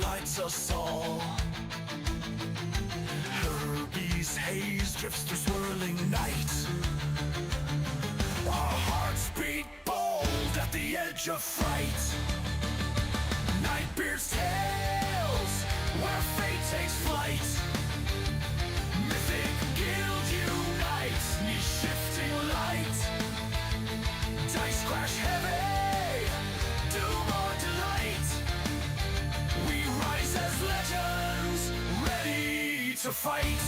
lights us all. Herbies haze drifts through swirling night. Our hearts beat bold at the edge of fright. Nightbeard's tales, where fate takes flight. Mythic Guild unites, knee-shifting light. Dice crash heavy, doom or delight. We rise as legends, ready to fight.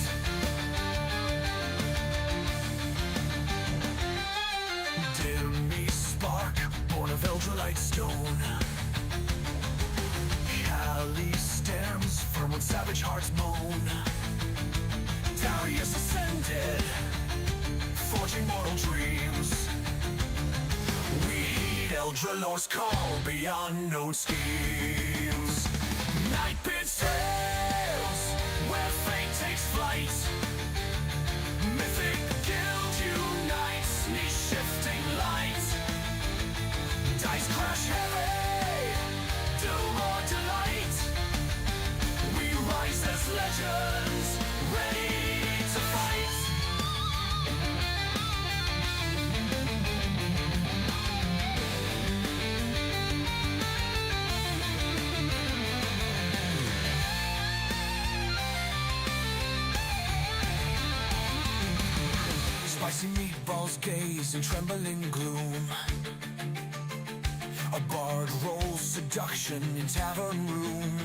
Dimmy spark, born of Eldrelite stone. Cali stems, firm when savage hearts moan. Darius ascended, forging mortal dreams. We heed Eldralor's call beyond known schemes. Nightbeard's tales, where fate takes flight. Mythic Guild unites, knee-shifting light. Dice crash heavy, doom or delight. We rise as legends, ready to fight. Spicy meatballs gaze in trembling gloom. A bard rolls seduction in tavern room.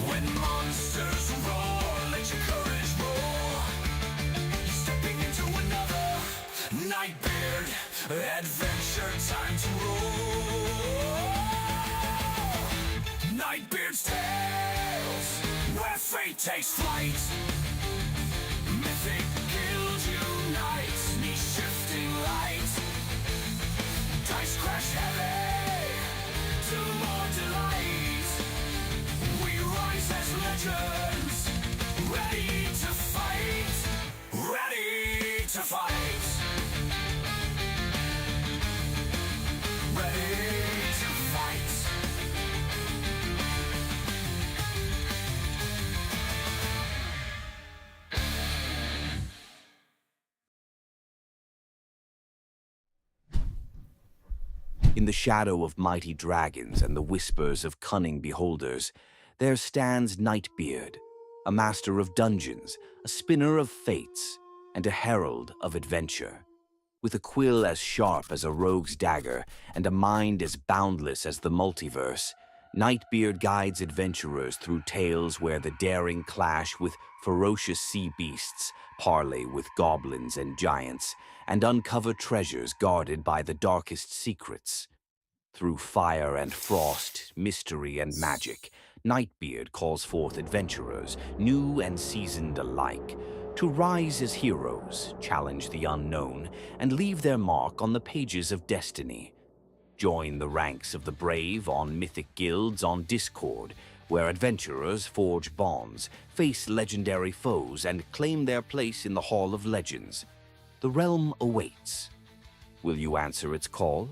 When monsters roar, let your courage roar. You're stepping into another Nightbeard adventure, time to roll. Nightbeard's tales, where fate takes flight. Mythic Guild unites, knee-shifting light. Dice crash heavy, doom or delight. We rise as legends, ready to fight. Ready to fight. Ready to fight. In the shadow of mighty dragons and the whispers of cunning beholders, there stands Nightbeard, a master of dungeons, a spinner of fates, and a herald of adventure. With a quill as sharp as a rogue's dagger and a mind as boundless as the multiverse, Nightbeard guides adventurers through tales where the daring clash with ferocious sea beasts, parley with goblins and giants, and uncover treasures guarded by the darkest secrets. Through fire and frost, mystery and magic, Nightbeard calls forth adventurers, new and seasoned alike, to rise as heroes, challenge the unknown, and leave their mark on the pages of destiny. Join the ranks of the brave on Mythic Guilds on Discord, where adventurers forge bonds, face legendary foes, and claim their place in the Hall of Legends. The realm awaits. Will you answer its call?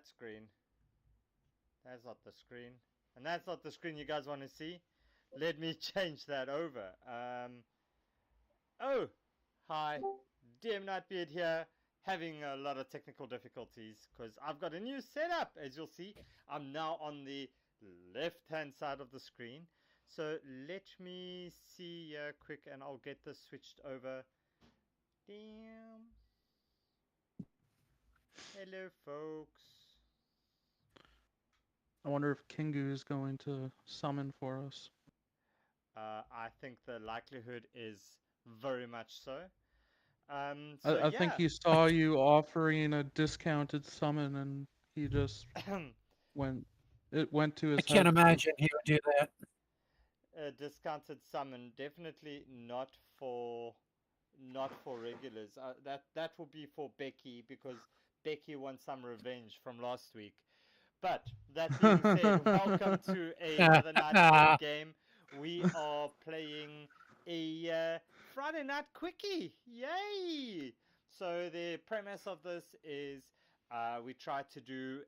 that screen. That's not the screen. And that's not the screen you guys want to see. Let me change that over. Oh, hi. DM Nightbeard here. Having a lot of technical difficulties because I've got a new setup. As you'll see, I'm now on the left-hand side of the screen. So let me see quick and I'll get this switched over. Damn. Hello, folks. I wonder if Kingu is going to summon for us. I think the likelihood is very much so. I think he saw you offering a discounted summon, and he just went. It went to his I can't head. imagine he would do that. A discounted summon, definitely not for regulars. That will be for Becky because Becky wants some revenge from last week. But that being said, welcome to another Night game. We are playing a Friday Night Quickie. Yay! So the premise of this is we try to do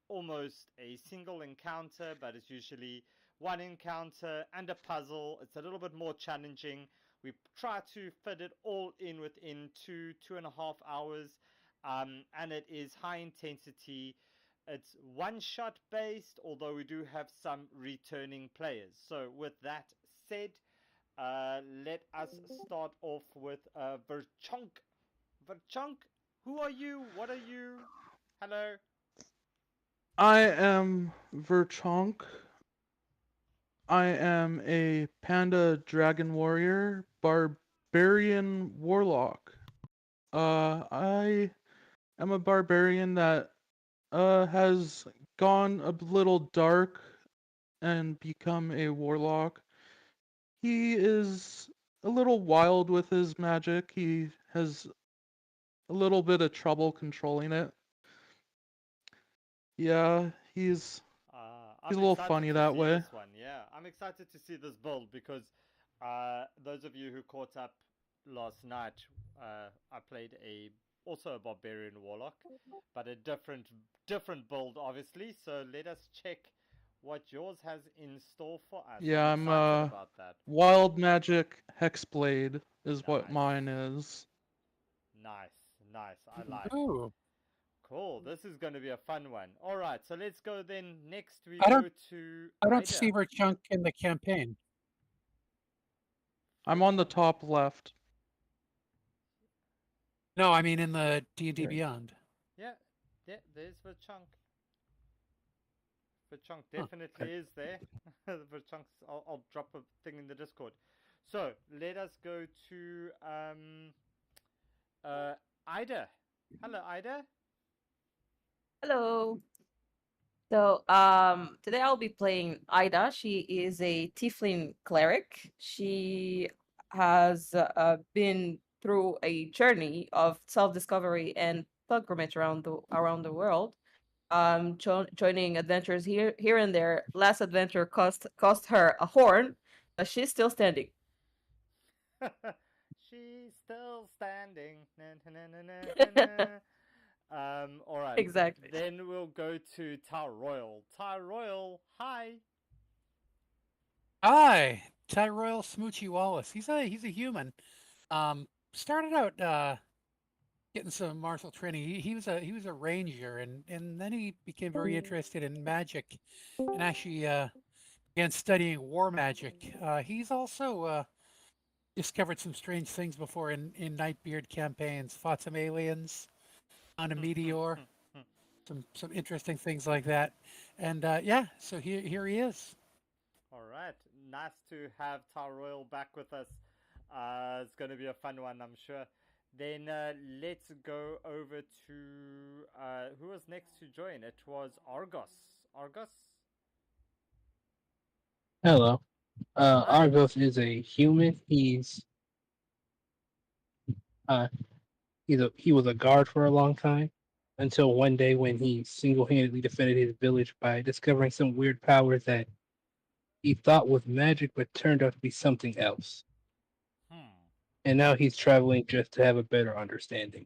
almost a single encounter, but it's usually one encounter and a puzzle. It's a little bit more challenging. We try to fit it all in within 2.5 hours, and it is high intensity. It's one-shot based, although we do have some returning players. So with that said, let us start off with Verchonk. Verchonk, who are you? What are you? Hello. I am Verchonk. I am a panda dragon warrior, barbarian warlock. I am a barbarian that has gone a little dark and become a warlock. He is a little wild with his magic. He has a little bit of trouble controlling it. Yeah, he's a little funny that way. This one. Yeah, I'm excited to see this build because those of you who caught up last night, I played also a barbarian warlock, but a different build, obviously. So let us check what yours has in store for us. Yeah, I'm excited about that. Wild Magic Hexblade is what mine is. Nice. I like. Ooh. Cool. This is going to be a fun one. All right, so let's go then. Next, we I go don't- to. I don't Ida. see Verchunk in the campaign. I'm on the top left. No, I mean in the D&D Beyond. Yeah, there's Verchunk. Verchunk definitely is there. Verchunk's. I'll drop a thing in the Discord. So let us go to Ida. Hello, Ida. Hello. So today I'll be playing Ida. She is a tiefling cleric. She has been through a journey of self-discovery and pilgrimage around the world. Joining adventures here and there. Last adventure cost her a horn, but she's still standing. She's still standing. Na. All right. Exactly. Then we'll go to Ty Royal. Ty Royal, hi. Hi, Tyroyal Smoochie Wallace. He's a human. Started out getting some martial training. He was a ranger, and then he became very interested in magic, and actually began studying war magic. He's also discovered some strange things before in Nightbeard campaigns. Fought some aliens on a meteor, some interesting things like that, and yeah. So here he is. All right. Nice to have Ty Royal back with us. It's going to be a fun one, I'm sure. Then let's go over to who was next to join? It was Argos. Argos? Hello. Hi. Argos is a human. He was a guard for a long time until one day when he single-handedly defended his village by discovering some weird powers that he thought was magic but turned out to be something else. And now he's traveling just to have a better understanding.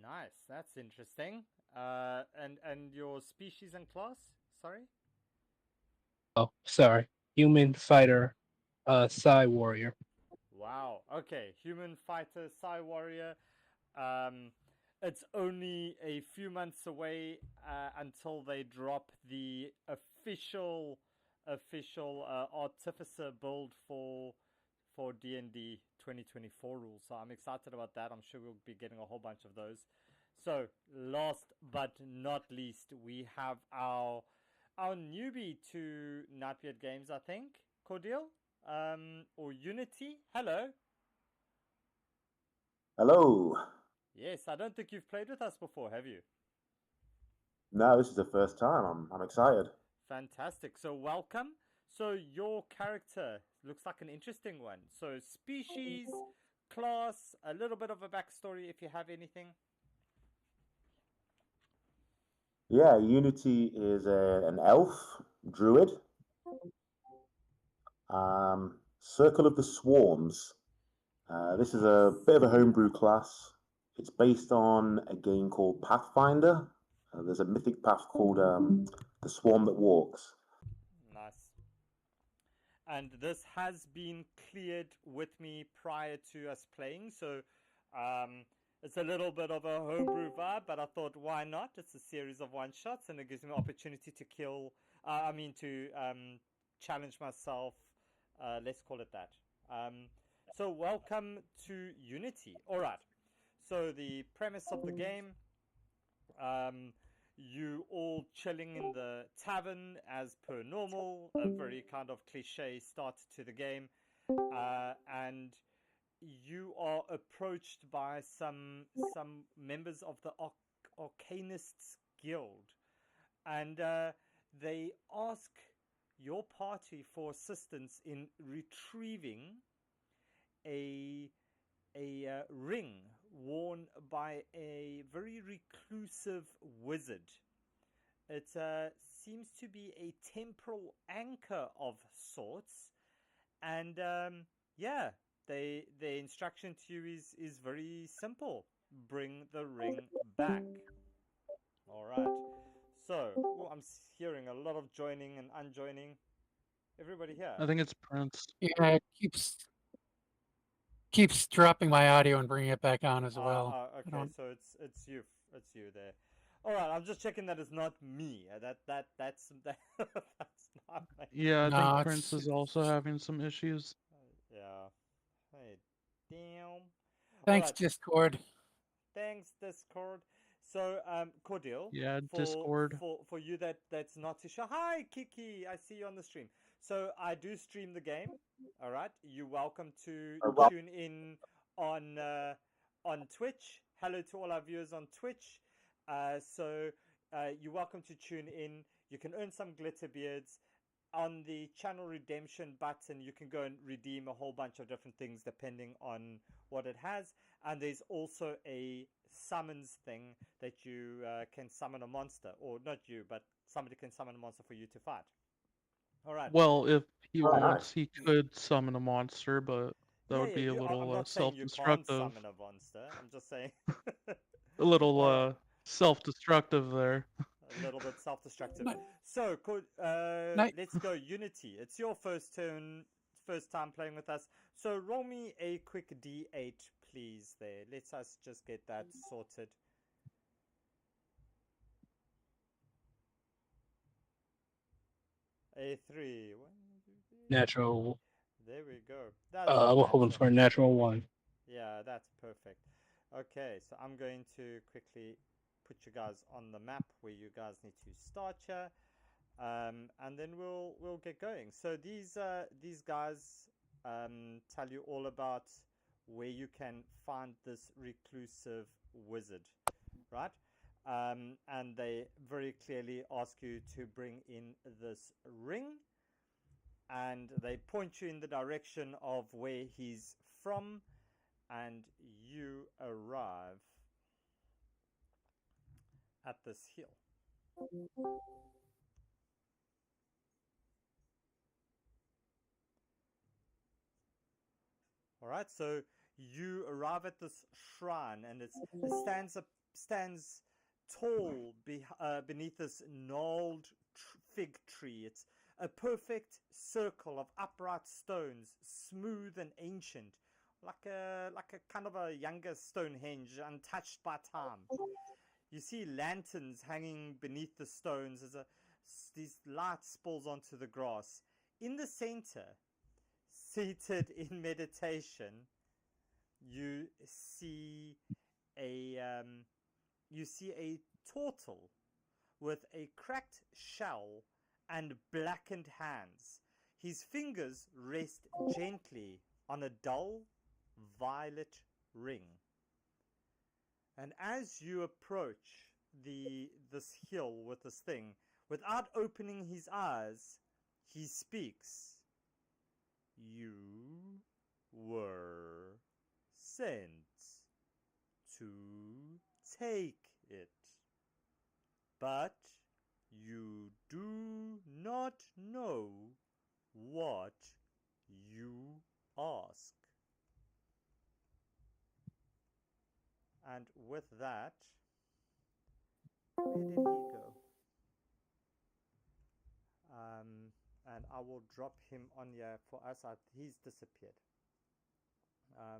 Nice. That's interesting. And your species and class? Sorry. Oh, sorry. Human fighter, Psy warrior. Wow. Okay. Human fighter, Psy warrior. Um, it's only a few months away until they drop the official artificer build for D&D 2024 rules. So I'm excited about that. I'm sure we'll be getting a whole bunch of those. So last but not least, we have our newbie to Nightbeard Games, I think, Cordial, or Unity. Hello. Hello. Yes, I don't think you've played with us before, have you? No, this is the first time. I'm excited. Fantastic. So welcome. So your character looks like an interesting one. So species, class, a little bit of a backstory if you have anything. Yeah, Unity is an elf druid. Circle of the Swarms. This is a bit of a homebrew class. It's based on a game called Pathfinder. There's a mythic path called the Swarm That Walks. Nice. And this has been cleared with me prior to us playing, so it's a little bit of a homebrew vibe, but I thought, why not? It's a series of one shots, and it gives me an opportunity to to challenge myself. Let's call it that. So, welcome to Unity. All right. So, the premise of the game. You all chilling in the tavern as per normal, a very kind of cliche start to the game, and you are approached by some members of the Arcanists Guild, and they ask your party for assistance in retrieving a ring worn by a very reclusive wizard. It seems to be a temporal anchor of sorts, and yeah, the instruction to you is very simple: bring the ring back. All right. So I'm hearing a lot of joining and unjoining. Everybody here? I think it's Prince. Yeah, it keeps dropping my audio and bringing it back on as well. Okay, so it's you there. All right, I'm just checking that it's not me. That's not my. Yeah, I No, think it's Prince is also having some issues. Yeah. Hey, damn. All thanks, right. Discord. Thanks, Discord. So, Cordial. Yeah, For Discord. for you that's not too sure. Hi, Kiki. I see you on the stream. So I do stream the game. All right. You're welcome to tune in on Twitch. Hello to all our viewers on Twitch. You're welcome to tune in. You can earn some Glitterbeards. On the channel redemption button, you can go and redeem a whole bunch of different things depending on what it has. And there's also a summons thing that you can summon a monster, or not you, but somebody can summon a monster for you to fight. All right. Well, if he Oh, wants, nice. he could summon a monster, but that would be a I'm little not saying you can't self-destructive. summon a monster. I'm just saying. A little All right. self-destructive there. A little bit self-destructive. Night. So, Night. let's go. Unity. It's your first time playing with us. So, roll me a quick D8, please. There. Let's us just get that sorted. A 3. 1, 2, 3. Natural. There we go. That's a We're hoping natural. for a natural one. Yeah, that's perfect. Okay, so I'm going to quickly put you guys on the map where you guys need to start here, and then we'll get going. So these guys tell you all about where you can find this reclusive wizard, right? And they very clearly ask you to bring in this ring, and they point you in the direction of where he's from, and you arrive at this hill. All right, so you arrive at this shrine, and it stands tall beneath this gnarled fig tree. It's a perfect circle of upright stones, smooth and ancient, like a kind of a younger Stonehenge, untouched by time. You see lanterns hanging beneath the stones as these light spills onto the grass. In the center, seated in meditation, you see a turtle with a cracked shell and blackened hands. His fingers rest gently on a dull violet ring. And as you approach this hill with this thing, without opening his eyes, he speaks. You were sent to take it, but you do not know what you ask. And with that, where did he go? And I will drop him on here for us. He's disappeared. I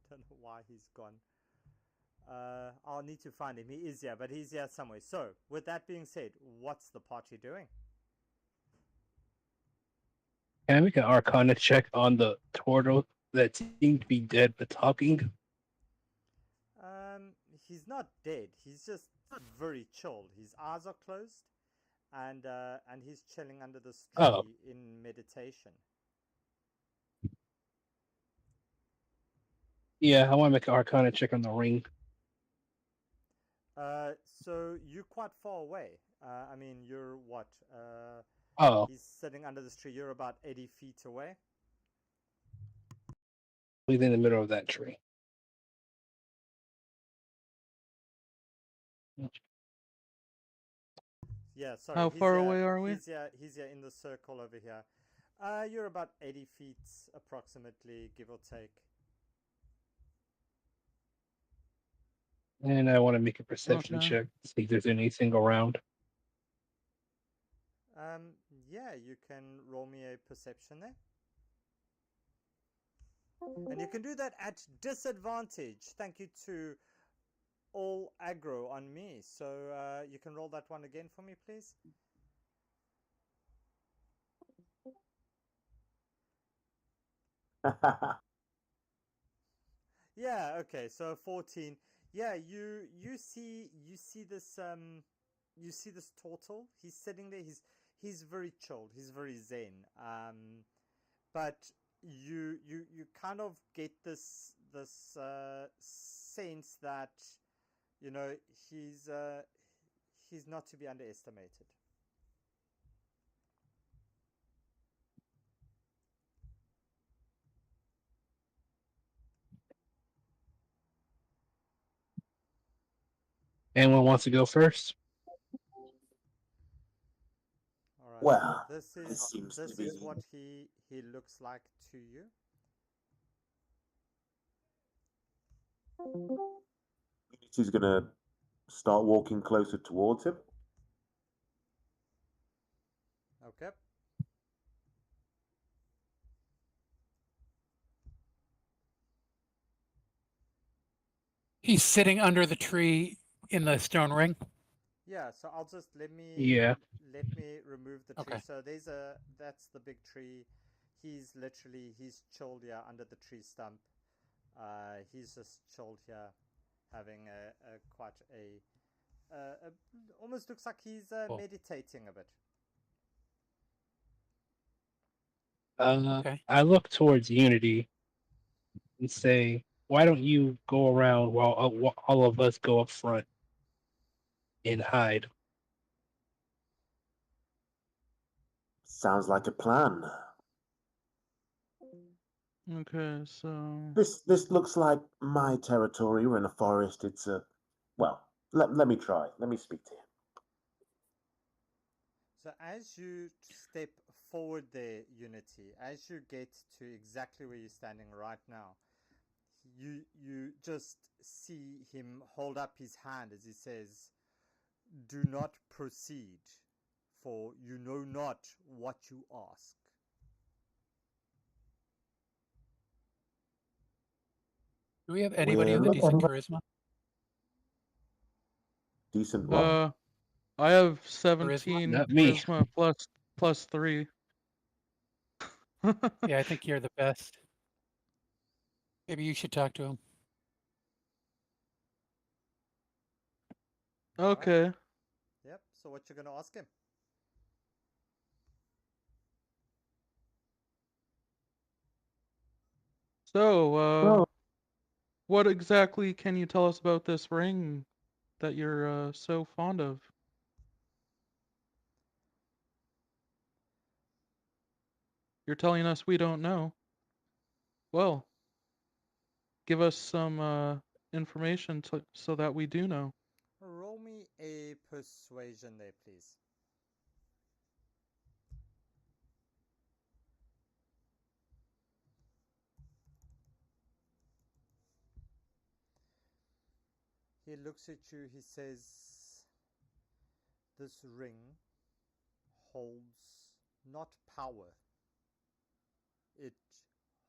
don't know why he's gone. I'll need to find him. He is here, but he's here somewhere. So, with that being said, what's the party doing? Can I make an Arcana check on the turtle that seemed to be dead but talking? He's not dead. He's just very chilled. His eyes are closed, and he's chilling under this tree in meditation. Yeah, I want to make an Arcana check on the ring. So you're quite far away. I mean, you're what? He's sitting under this tree. You're about 80 feet away. Within the middle of that tree. Yeah, sorry. How far away are we? He's here in the circle over here. You're about 80 feet approximately, give or take. And I want to make a perception check to see if there's anything around. Yeah, you can roll me a perception there. And you can do that at disadvantage. Thank you to all aggro on me. So you can roll that one again for me, please. Yeah, okay. So 14. Yeah, you see this turtle. He's sitting there. He's very chilled. He's very zen. But you kind of get this sense that, you know, he's not to be underestimated. Anyone wants to go first? All right. Well, this seems is to be what he looks like to you. He's gonna start walking closer towards him. Okay. He's sitting under the tree in the stone ring. Yeah, so I'll just let me remove the tree. Okay. So that's the big tree. He's chilled here under the tree stump. He's just chilled here, having almost looks like he's meditating a bit. Okay. I look towards Unity and say, "Why don't you go around while all of us go up front and hide?" Sounds like a plan. Okay, so This looks like my territory. We're in a forest. It's well. Let me try. Let me speak to him. So as you step forward there, Unity, as you get to exactly where you're standing right now, you just see him hold up his hand as he says, "Do not proceed, for you know not what you ask." Do we have anybody with a decent charisma? Decent what? I have 17 Not me. charisma plus 3. Yeah, I think you're the best. Maybe you should talk to him. Okay. Yep. So what you're gonna ask him? So, what exactly can you tell us about this ring that you're so fond of? You're telling us we don't know. Well, give us some information so that we do know. Roll me a persuasion there, please. He looks at you, he says, "This ring holds not power, it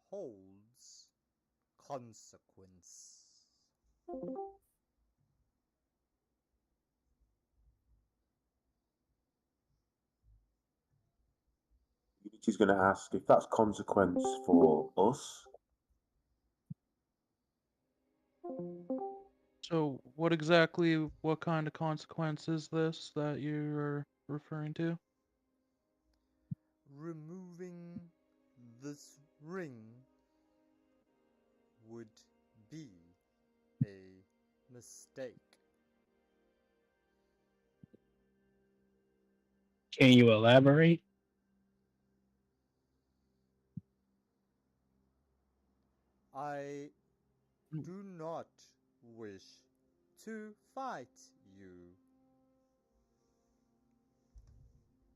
holds consequence." Unity's going to ask if that's consequence for us. So, what kind of consequence is this that you're referring to? Removing this ring would be a mistake. Can you elaborate? I do not wish to fight you.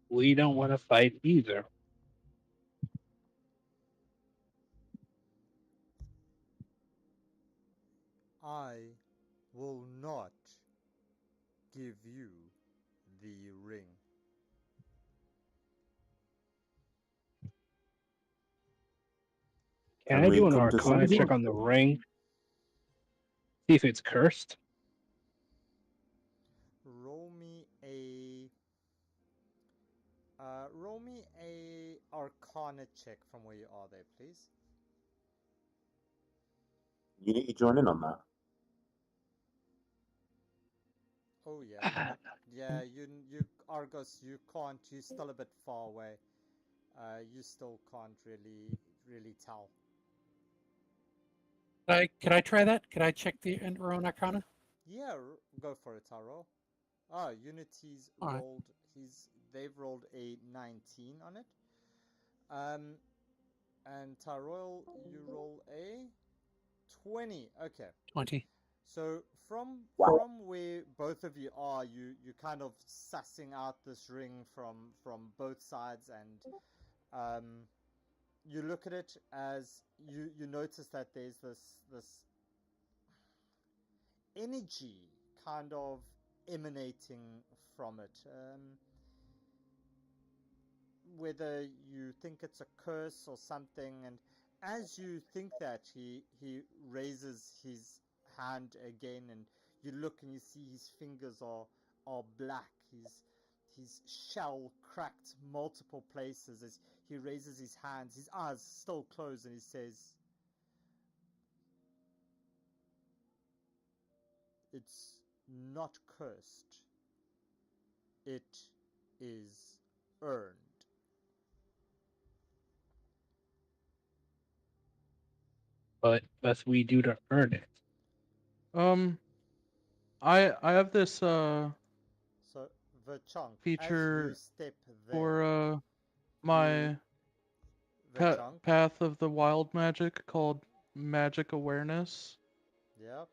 We don't want to fight either. I will not give you the ring. Can Can I we do an come to some arcana check sort? on the ring? See if it's cursed? Roll me a Arcana check from where you are there, please. Unity join in on that. Oh yeah, yeah. You Argos, you can't. You're still a bit far away. You still can't really tell. Could I try that? Could I check the own arcana? Yeah, go for it, Taro. Ah, Unity's All right. rolled. They've rolled a 19 on it. And Taroil, you roll a 20. Okay. 20. So from where both of you are, you kind of sussing out this ring from both sides, and you look at it as you notice that there's this energy kind of emanating from it. Whether you think it's a curse or something, and as you think that, he raises his hand again, and you look and you see his fingers are black. His shell cracked multiple places as he raises his hands, his eyes still closed, and he says, "It's not cursed, it is earned." But must we do to earn it? I have this So the chunk, as you feature step there, for my the chunk, path of the wild magic called magic awareness. yep.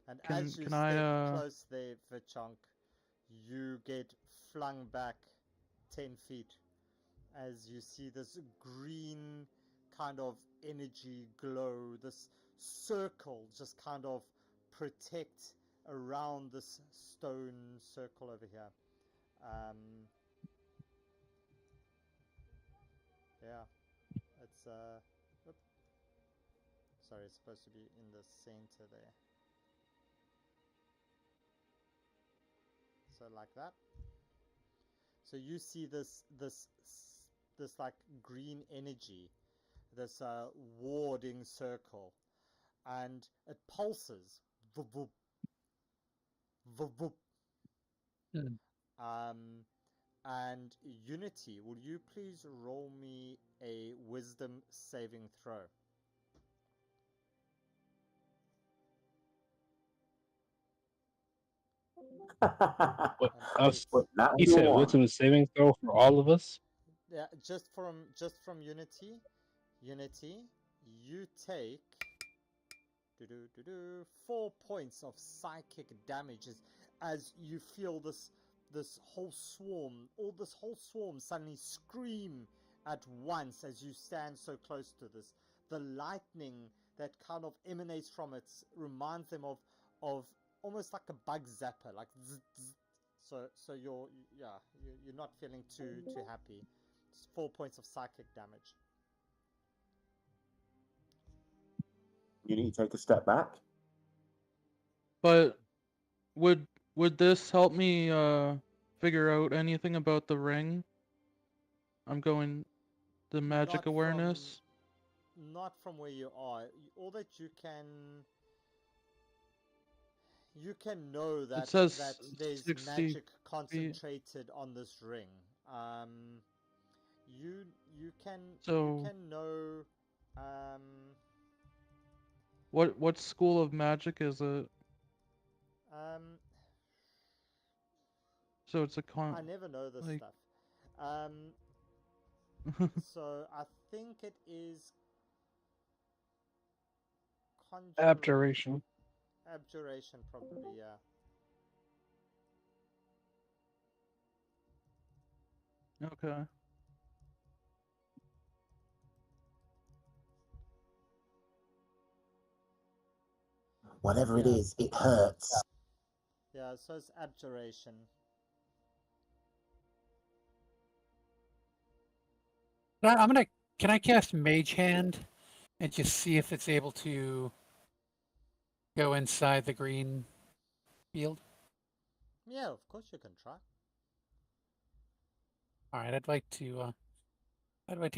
And Can as you can step I close there, the chunk, you get flung back 10 feet as you see this green kind of energy glow, this circle just kind of protect around this stone circle over here. Yeah, it's sorry, it's supposed to be in the center there. So like that. So you see this like green energy, this warding circle, and it pulses. Voop, voop, voop, voop. And Unity, will you please roll me a wisdom saving throw? What, And he said wisdom saving throw for all of us. yeah, just from Unity, you take 4 points of psychic damage as you feel this whole swarm suddenly scream at once as you stand so close to this. The lightning that kind of emanates from it reminds them of almost like a bug zapper, like zzz, zzz. So you're not feeling too happy. It's 4 points of psychic damage. You need to take a step back. But would this help me figure out anything about the ring? I'm going the magic awareness. Not from where you are. All that you can know that It says that there's 60 magic concentrated on this ring. You can know. What school of magic is it? So it's a I never know this stuff. So I think it is Abjuration. Abjuration, probably, yeah. Okay. Whatever it is, it hurts. Yeah, so it's abjuration. Can I cast Mage Hand and just see if it's able to go inside the green field? Yeah, of course you can try. All right, I'd like to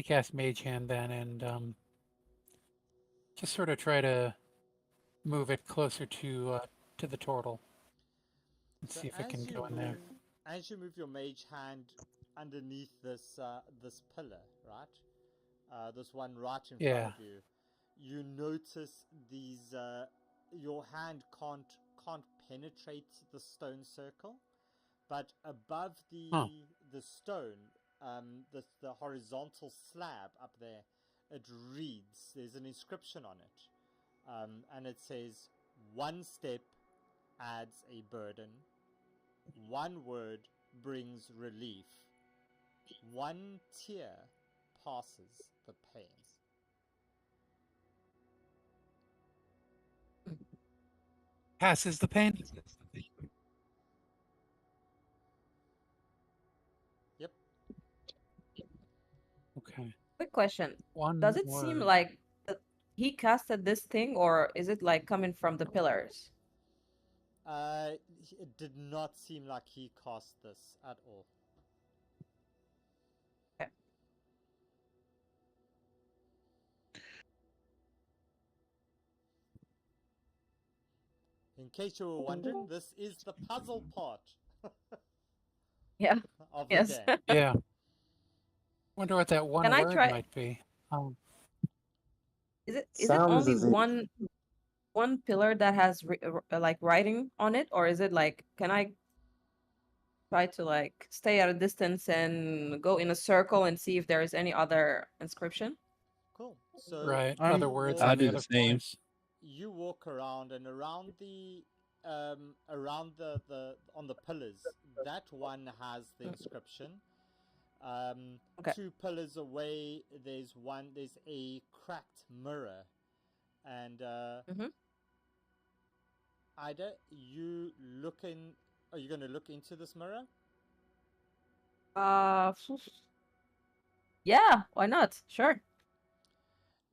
cast Mage Hand then, and just sort of try to move it closer to the turtle and see if it can go in there. As you move your mage hand underneath this pillar, right? This one right in front of you, you notice these. Your hand can't penetrate the stone circle, but above the stone, the horizontal slab up there, it reads. There's an inscription on it, and it says, "One step adds a burden. One word brings relief. One tear passes the pains." Passes the pain? Yep. Okay. Quick question. One Does it seem word. like he casted this thing, or is it like coming from the pillars? It did not seem like he cast this at all. Okay. In case you were wondering, this is the puzzle part. Yeah. Of Yes. the game. Yeah. Wonder what that one Can I word try? might be. Is it Sounds only as if- one pillar that has like writing on it, or is it like, can I try to like stay at a distance and go in a circle and see if there is any other inscription? Cool. So Right. I'm- Other words I'll on the do other the same. floors. you walk around, and around the on the pillars, that one has the inscription. Okay. 2 pillars away, there's a cracked mirror, and Mhm. Ida, are you going to look into this mirror? Yeah, why not? Sure.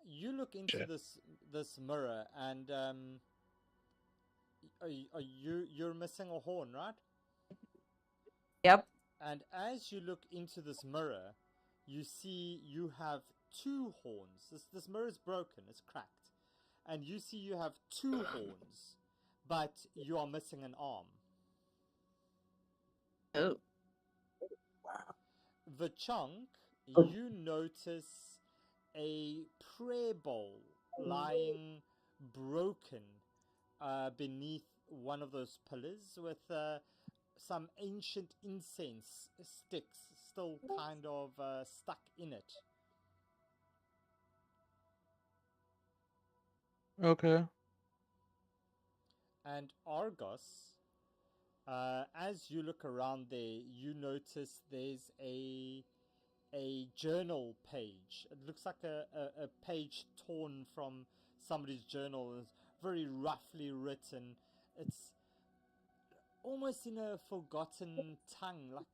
You look into this mirror, and you're missing a horn, right? Yep. And as you look into this mirror, you see you have 2 horns. This mirror is broken, it's cracked, and you see you have 2 horns, but you are missing an arm. Oh. Vachonk, you notice a prayer bowl lying broken beneath one of those pillars with some ancient incense sticks still kind of stuck in it. Okay. And Argos, as you look around there, you notice there's a journal page. It looks like a page torn from somebody's journal. It's very roughly written. It's almost in a forgotten tongue. Like,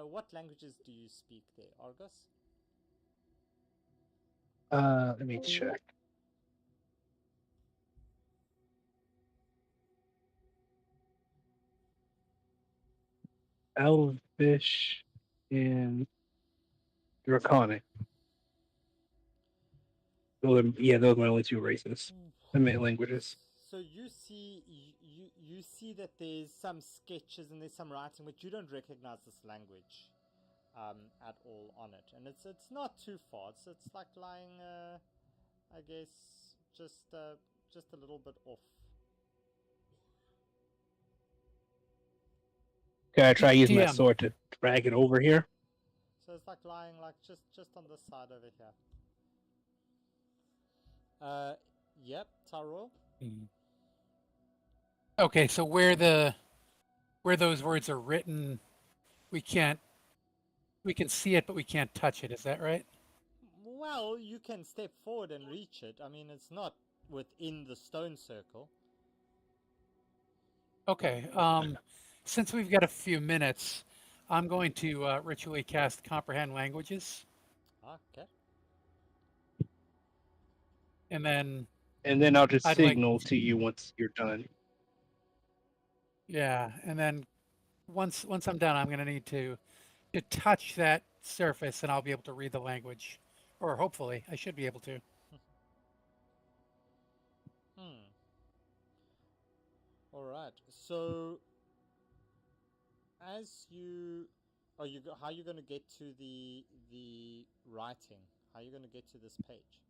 what languages do you speak there, Argos? Let me check. Elvish and Draconic. Those are my only 2 races. I mean languages. So you see, you see that there's some sketches and there's some writing, but you don't recognize this language at all on it, and it's not too far. It's like lying, I guess, just a little bit off. Can I try using my DM. sword to drag it over here? So it's like lying like just on this side over here. Yep, Taro. Okay, so where those words are written, we can see it, but we can't touch it. Is that right? Well, you can step forward and reach it. I mean, it's not within the stone circle. Okay. Since we've got a few minutes, I'm going to ritually cast Comprehend Languages, Okay. and then And then I'll just I'd like, signal to you once you're done. yeah, and then once I'm done, I'm going to need to touch that surface, and I'll be able to read the language, or hopefully, I should be able to. All right. So, as you how are you going to get to the writing? How are you going to get to this page?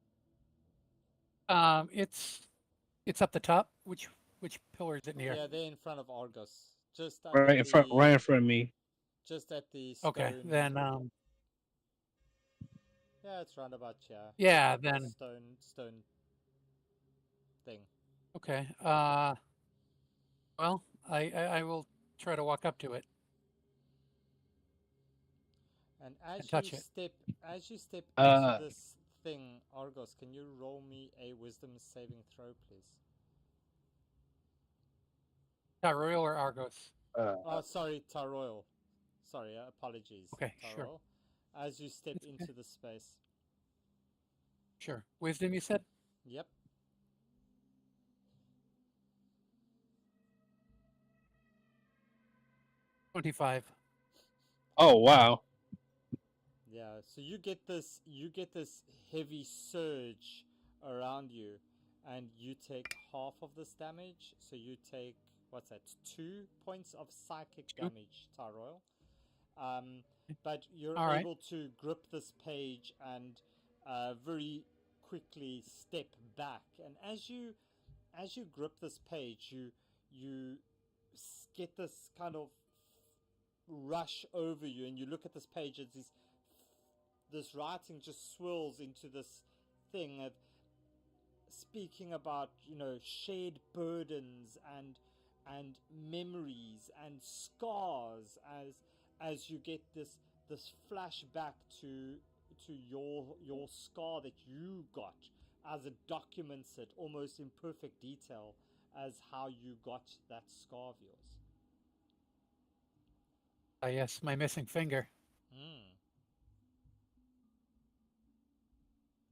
It's up the top. Which pillar is it near? Yeah, they're in front of Argos, just Right in front of me. just at the stone. Okay, then yeah, it's round about here. yeah, then Stone thing. okay. Well, I will try to walk up to it And and touch it. as you step into Uh, this thing, Argos, can you roll me a wisdom saving throw, please? Royal or Argos? Oh, sorry, Taroil. Sorry, apologies. Okay, sure. Taroil. As you step It's into okay. the space. Sure. Wisdom, you said? Yep. 25. Oh wow. Yeah, so you get this heavy surge around you, and you take half of this damage. So you take, what's that, 2 points of psychic 2. damage, Taroil. But you're All right. able to grip this page and very quickly step back. And as you grip this page, you get this kind of rush over you, and you look at this page as this writing just swirls into this thing of speaking about, shared burdens and memories and scars as you get this this flashback to your scar that you got, as it documents it almost in perfect detail as how you got that scar of yours. Yes, my missing finger.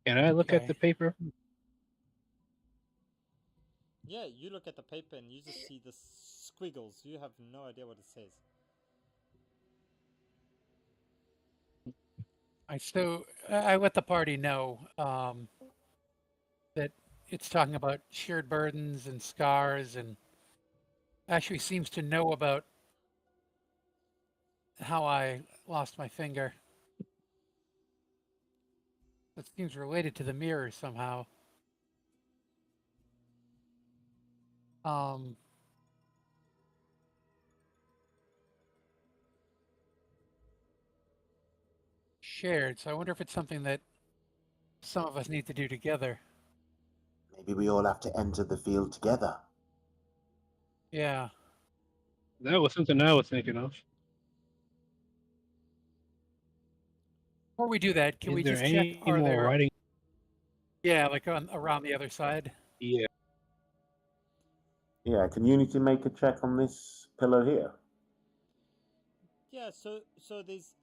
Can I look at Okay. the paper? Yeah, you look at the paper and you just see the squiggles. You have no idea what it says. I let the party know that it's talking about shared burdens and scars, and actually seems to know about how I lost my finger. It seems related to the mirror somehow. Um, Shared. So I wonder if it's something that some of us need to do together. Maybe we all have to enter the field together. Yeah. That was something I was thinking of. Before we do that, can Is we there just check, any are more there, writing? yeah, like around the other side? Yeah. Yeah, can Unity make a check on this pillar here? Yeah, so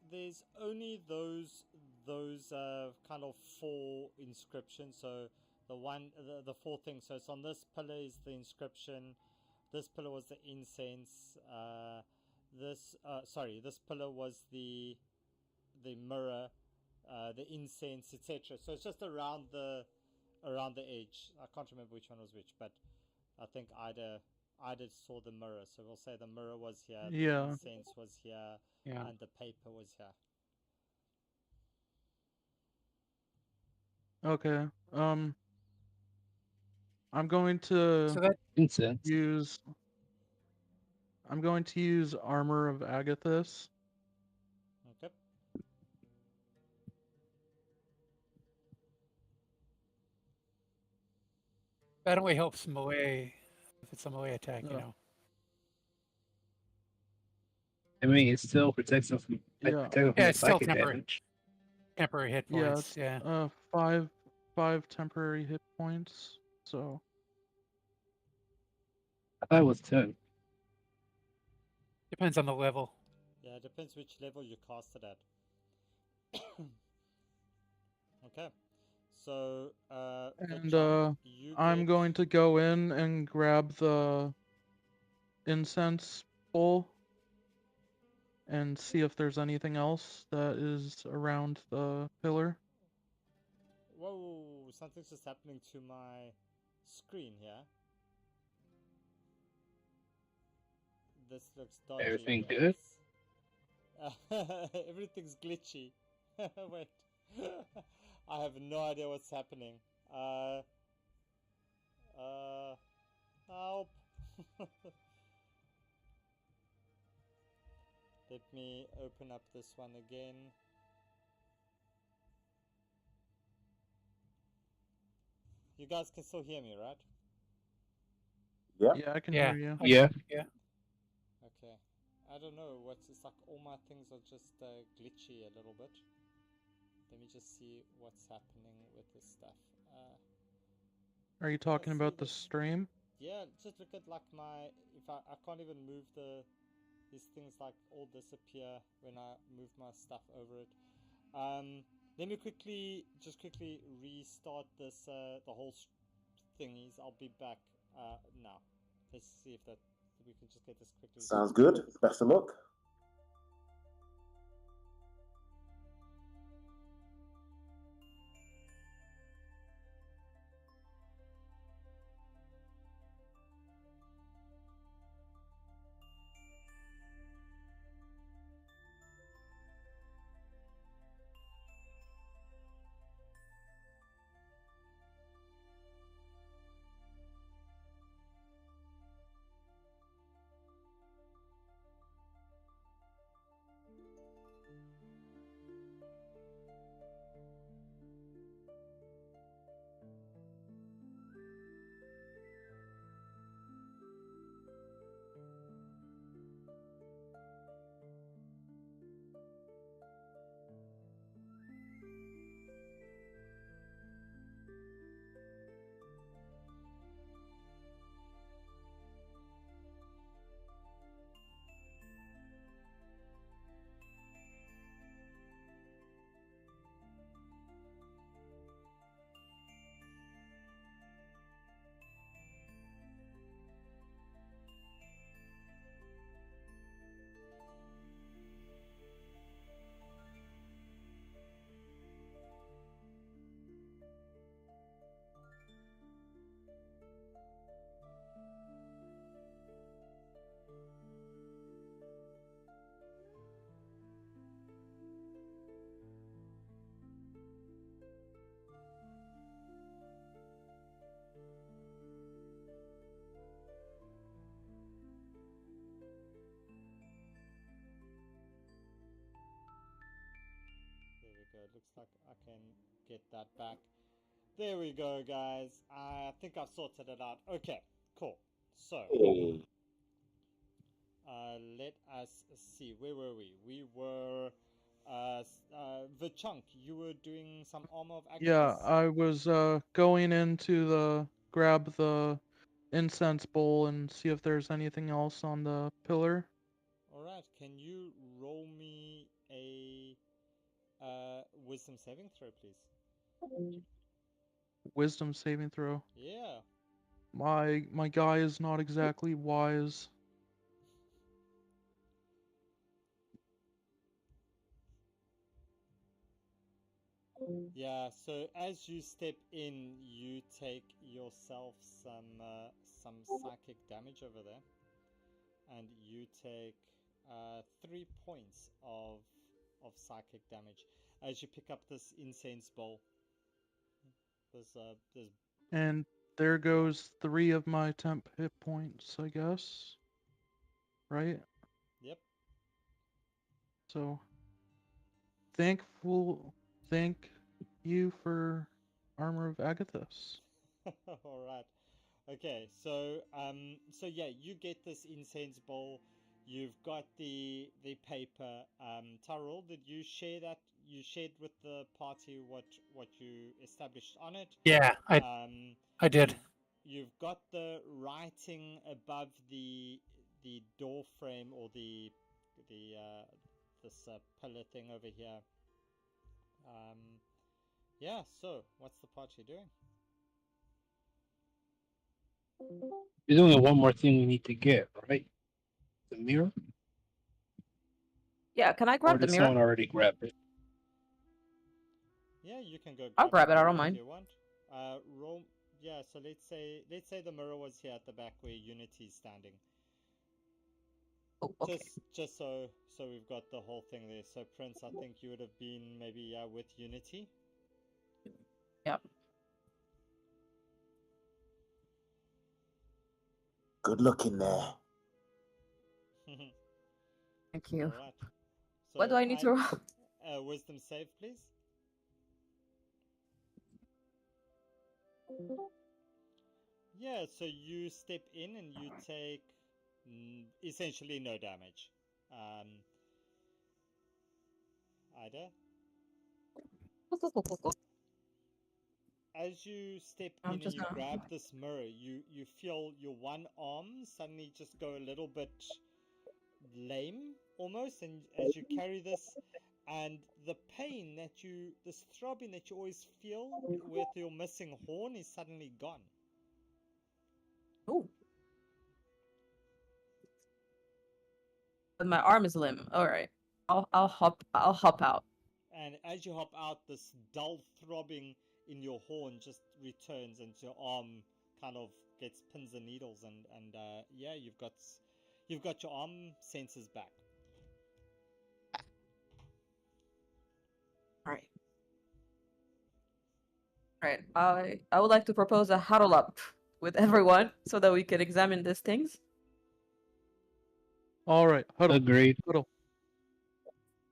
there's only those kind of four inscriptions. So the four things. So it's on this pillar is the inscription. This pillar was the incense. This pillar was the mirror, the incense, etc. So it's just around the edge. I can't remember which one was which, but I think Ida saw the mirror. So we'll say the mirror was here, the Yeah. incense was here, Yeah. and the paper was here. Okay. I'm going to So that, Incense. use. I'm going to use Armor of Agathis. Okay. that only helps melee, if it's a melee attack, you Yeah. know. I mean, it still protects them from, Yeah. protects them from Yeah, the it's still psychic damage. temporary hit Yeah. points. It's Yeah. five temporary hit points. So I thought it was 10. Depends on the level. Yeah, it depends which level you cast it at. Okay. So, and John, you I'm get. going to go in and grab the incense bowl and see if there's anything else that is around the pillar. Whoa! Something's just happening to my screen here. This looks dodgy. Everything good? Everything's glitchy. Wait. I have no idea what's happening. Help. Let me open up this one again. You guys can still hear me, right? Yeah. Yeah, I can Yeah. hear you. Yeah. Yeah. Okay. I don't know what's. It's like all my things are just glitchy a little bit. Let me just see what's happening with this stuff. Are you Yeah, talking see about the this? stream? Yeah, just look at like my. If I can't even move these things like all disappear when I move my stuff over it. Let me quickly restart this the whole thingies. I'll be back now. Let's see if we can just get this quickly. Sounds good. Best of luck. looks like I can get that back. There we go, guys. I think I've sorted it out. Okay, cool. So, Hey. let us see. Where were we? We were, the chunk. You were doing some armor of Yeah, Agathis? I was going into the grab the incense bowl and see if there's anything else on the pillar. Alright, can you roll me a wisdom saving throw, please? Wisdom saving throw. Yeah. My guy is not exactly wise. Yeah, so as you step in, you take yourself some psychic damage over there, and you take 3 points of psychic damage as you pick up this incense bowl. There's And there goes 3 of my temp hit points, I guess. Right? Yep. So thank you for Armor of Agathis. All right. Okay, so yeah, you get this incense bowl. You've got the paper. Tyrell, did you share that? You shared with the party what you established on it. Yeah, I did. You've got the writing above the door frame or the this pillar thing over here. Yeah. So what's the party doing? There's only one more thing we need to get, right? The mirror? Yeah, can I Or grab the did mirror? someone already grab it? Yeah, you can go I'll grab grab it, I the don't mirror if mind. you want. Roll. Yeah, so let's say the mirror was here at the back where Unity's standing. Oh, okay. Just so we've got the whole thing there. So Prince, I think you would have been maybe with Unity. Yep. Good looking there. Thank you. All right. So What do I need to roll? wisdom save, please. Yeah, so you step in and you take essentially no damage. Ida, as you step I'm in and just you gonna. grab this mirror, you feel your one arm suddenly just go a little bit lame almost, and as you carry this, and the pain that this throbbing that you always feel with your missing horn is suddenly gone. Oh. But my arm is limp. All right. I'll hop out. And as you hop out, this dull throbbing in your horn just returns, and your arm kind of gets pins and needles, and yeah, you've got your arm senses back. All right. All right. I would like to propose a huddle up with everyone so that we can examine these things. All right, huddle. Agreed. Huddle.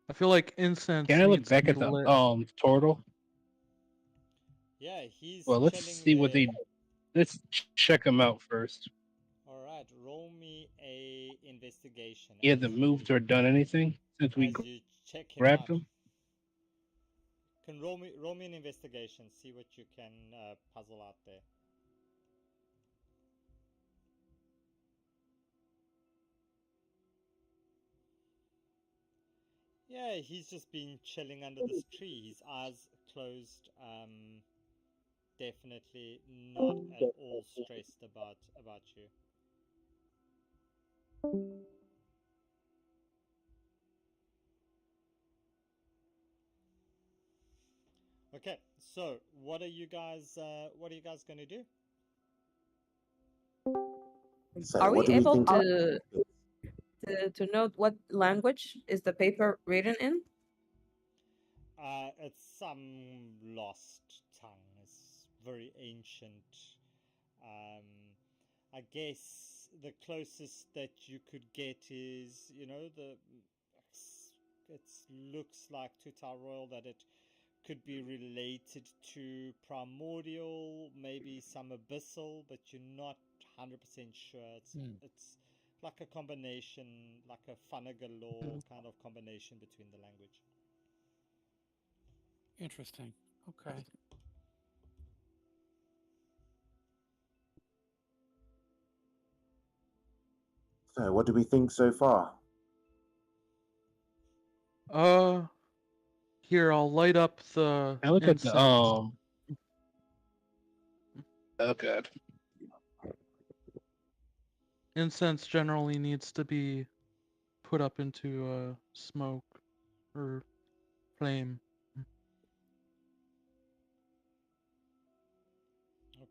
I feel like incense Can I look needs to back be at the lit. turtle? Yeah, he's Well, let's chilling see what there. Let's check them out first. All right, roll me a investigation. He hasn't moved or done anything since we as you check him grabbed out. him. Can roll me an investigation. See what you can puzzle out there. Yeah, he's just been chilling under this tree. His eyes closed. Definitely not at all stressed about you. Okay, so what are you guys gonna do? So, Are we what do we able think? to know what language is the paper written in? It's some lost tongue. It's very ancient. Um, I guess the closest that you could get is, it looks like to Royal that it could be related to primordial, maybe some abyssal, but you're not 100% sure. It's like a combination, like a Funagalore kind of combination between the language. Interesting. Okay. So, what do we think so far? Here, I'll light up the I look at the incense. Oh god. Incense generally needs to be put up into smoke or flame.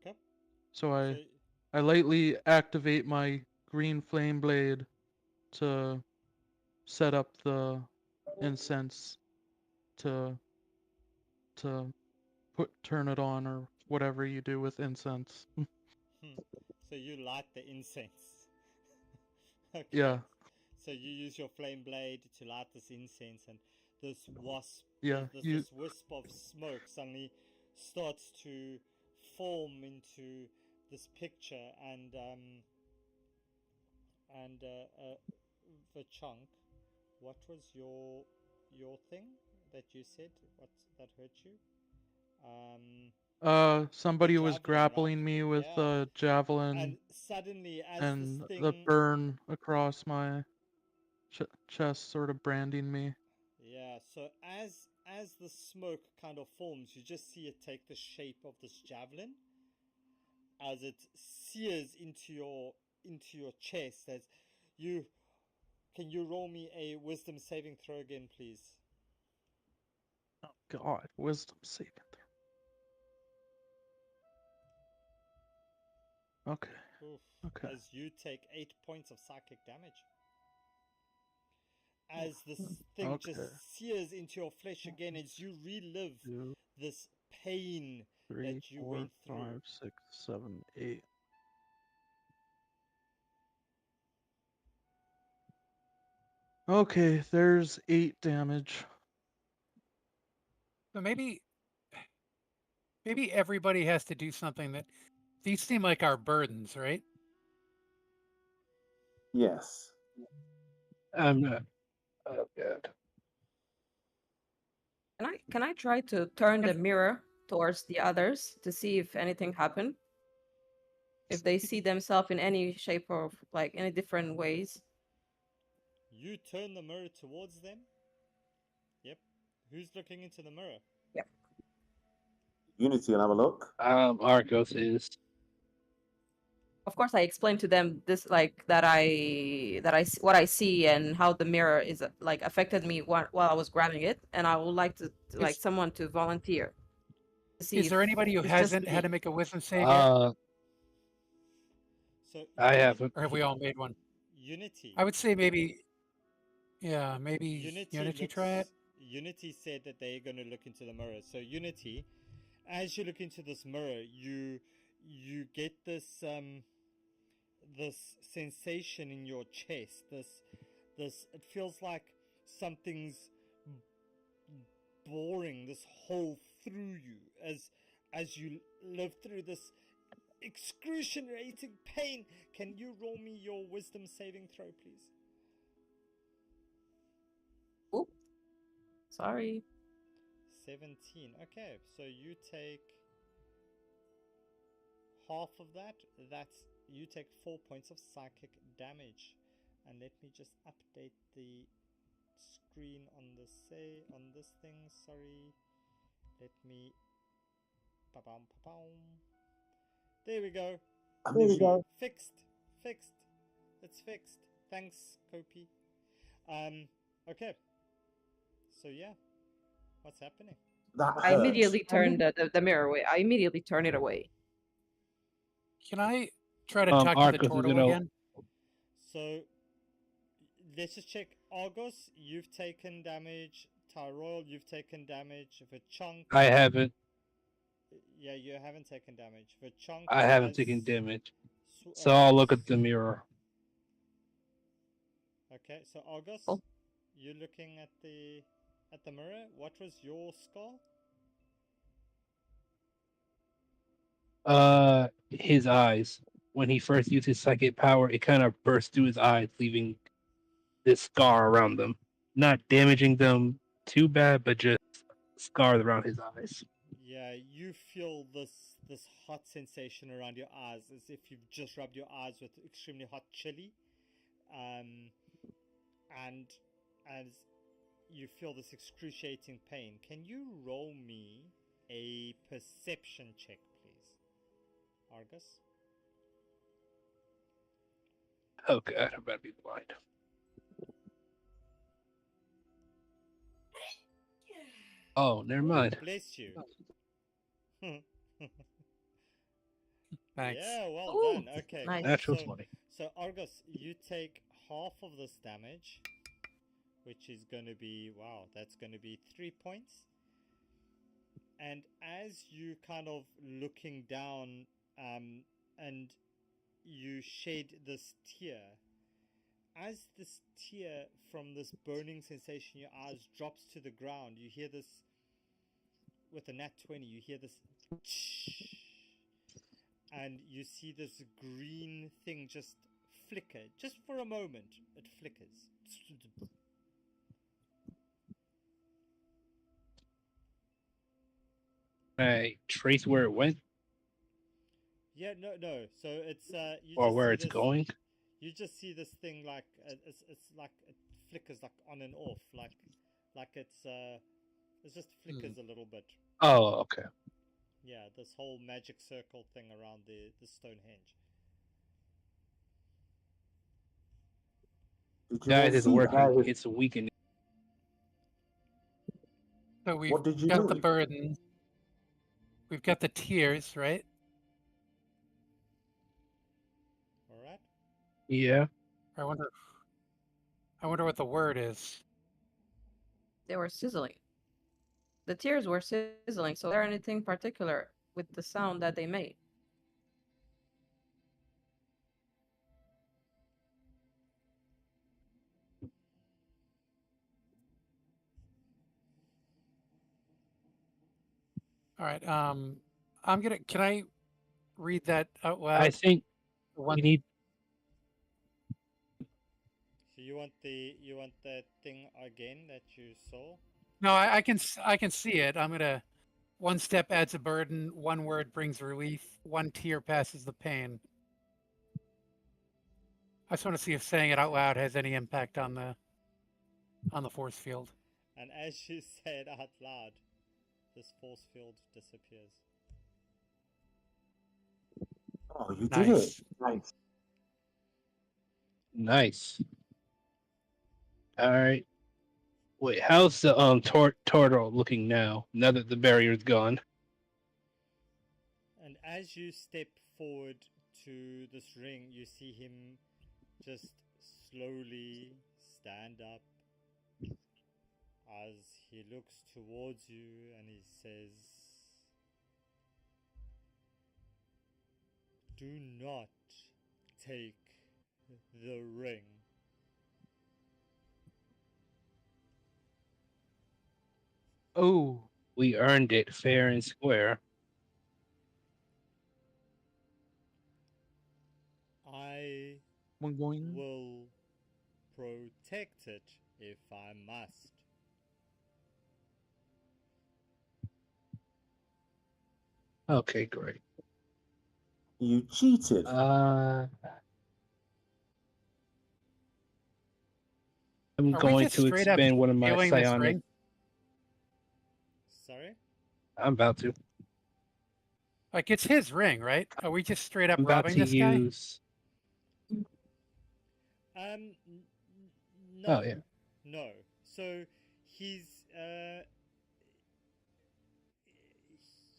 Okay. So So I lightly activate my green flame blade to set up the incense to turn it on or whatever you do with incense. so you light the incense. Okay. Yeah. So you use your flame blade to light this incense, and this wasp, Yeah, this wisp of smoke suddenly starts to form into this picture, and the chunk. What was your thing that you said? What that hurt you? Somebody was Javelin, right? grappling me with Yeah. a javelin And suddenly, as and this thing, the burn across my chest sort of branding me. yeah. So as the smoke kind of forms, you just see it take the shape of this javelin as it sears into your chest. As you can you roll me a wisdom saving throw again, please? Oh god, wisdom saving throw. Okay. Oof. Okay. As you take 8 points of psychic damage. As this thing just Okay. sears into your flesh again, as you relive 2, this pain 3, that you 4, went through. 5, 6, 7, 8. Okay, there's 8 damage. So maybe everybody has to do something that these seem like our burdens, right? Yes. I'm not. Oh god. Can I try to turn the mirror towards the others to see if anything happened? If they see themselves in any shape or like any different ways. You turn the mirror towards them. Yep. Who's looking into the mirror? Yeah. Unity will have a look. Argos is. Of course, I explained to them this, like what I see and how the mirror is like affected me while I was grabbing it, and I would like to like Is, someone to volunteer. To see is there anybody who it's just hasn't had me. to make a wisdom save yet? So I haven't. Or have we all made one? Unity. I would say maybe, yeah, maybe Unity looks, try it. Unity said that they're going to look into the mirror. So Unity, as you look into this mirror, you get this this sensation in your chest. This it feels like something's boring this hole through you as you live through this excruciating pain. Can you roll me your wisdom saving throw, please? Oop. Sorry. 17. Okay, so you take half of that. That's you take 4 points of psychic damage. And let me just update the screen on this thing. Sorry. Let me there we go. Fixed. It's fixed. Thanks, Kopi. Okay. So yeah. What's happening? That I hurt. immediately turned the mirror away. I immediately turned it away. Can I try to talk to the Arcos is turtle gonna. again? So let's just check. Argos, you've taken damage. Tyrol, you've taken damage. The chunk. I haven't. Yeah, you haven't taken damage. The chunk. I haven't taken damage. So I'll look at the mirror. Okay, so Argos, Oh. you're looking at the mirror. What was your score? His eyes. When he first used his psychic power, it kind of burst through his eyes, leaving this scar around them. Not damaging them too bad, but just scars around his eyes. Yeah, you feel this hot sensation around your eyes as if you've just rubbed your eyes with extremely hot chili, and as you feel this excruciating pain. Can you roll me a perception check, please, Argus? Oh god, I'm about to be blind. Oh, never mind. Bless you. Thanks. Yeah, well Ooh, done. Okay, nice. cool. Natural So, 20. so Argus, you take half of this damage, which is going to be, wow, that's going to be 3 points. And as you kind of looking down, and you shed this tear, as this tear from this burning sensation in your eyes drops to the ground, you hear this, with a nat 20, you hear this and you see this green thing just flicker, just for a moment. It flickers. I trace where it went Yeah, no. So it's you or just where see it's this, going. you just see this thing like it's like it flickers like on and off, like it just flickers a little bit. Oh, okay. Yeah, this whole magic circle thing around the Stonehenge. Did you all Guys, it's see working. that? It's weakening. So we've What did you got do? the burden. We've got the tears, right? All right. Yeah. I wonder what the word is. They were sizzling. The tears were sizzling. So, is there anything particular with the sound that they made? All right. Can I read that out loud? I think One. we need. So you want that thing again that you saw? No, I can see it. I'm gonna. One step adds a burden. One word brings relief. One tear passes the pain. I just want to see if saying it out loud has any impact on the force field. And as you say it out loud, this force field disappears. Oh, you did it. Nice. Nice. Nice. All right. Wait, how's the turtle looking now? Now that the barrier's gone. And as you step forward to this ring, you see him just slowly stand up as he looks towards you and he says, "Do not take the ring." Oh, We earned it fair and square. I one going. will protect it if I must. Okay, great. You cheated. I'm Are we going just to straight up expend one of my stealing this psionic. ring? Sorry? I'm about to. Like it's his ring, right? Are we just straight up I'm about robbing to this guy? use. No. Oh yeah. No. So he's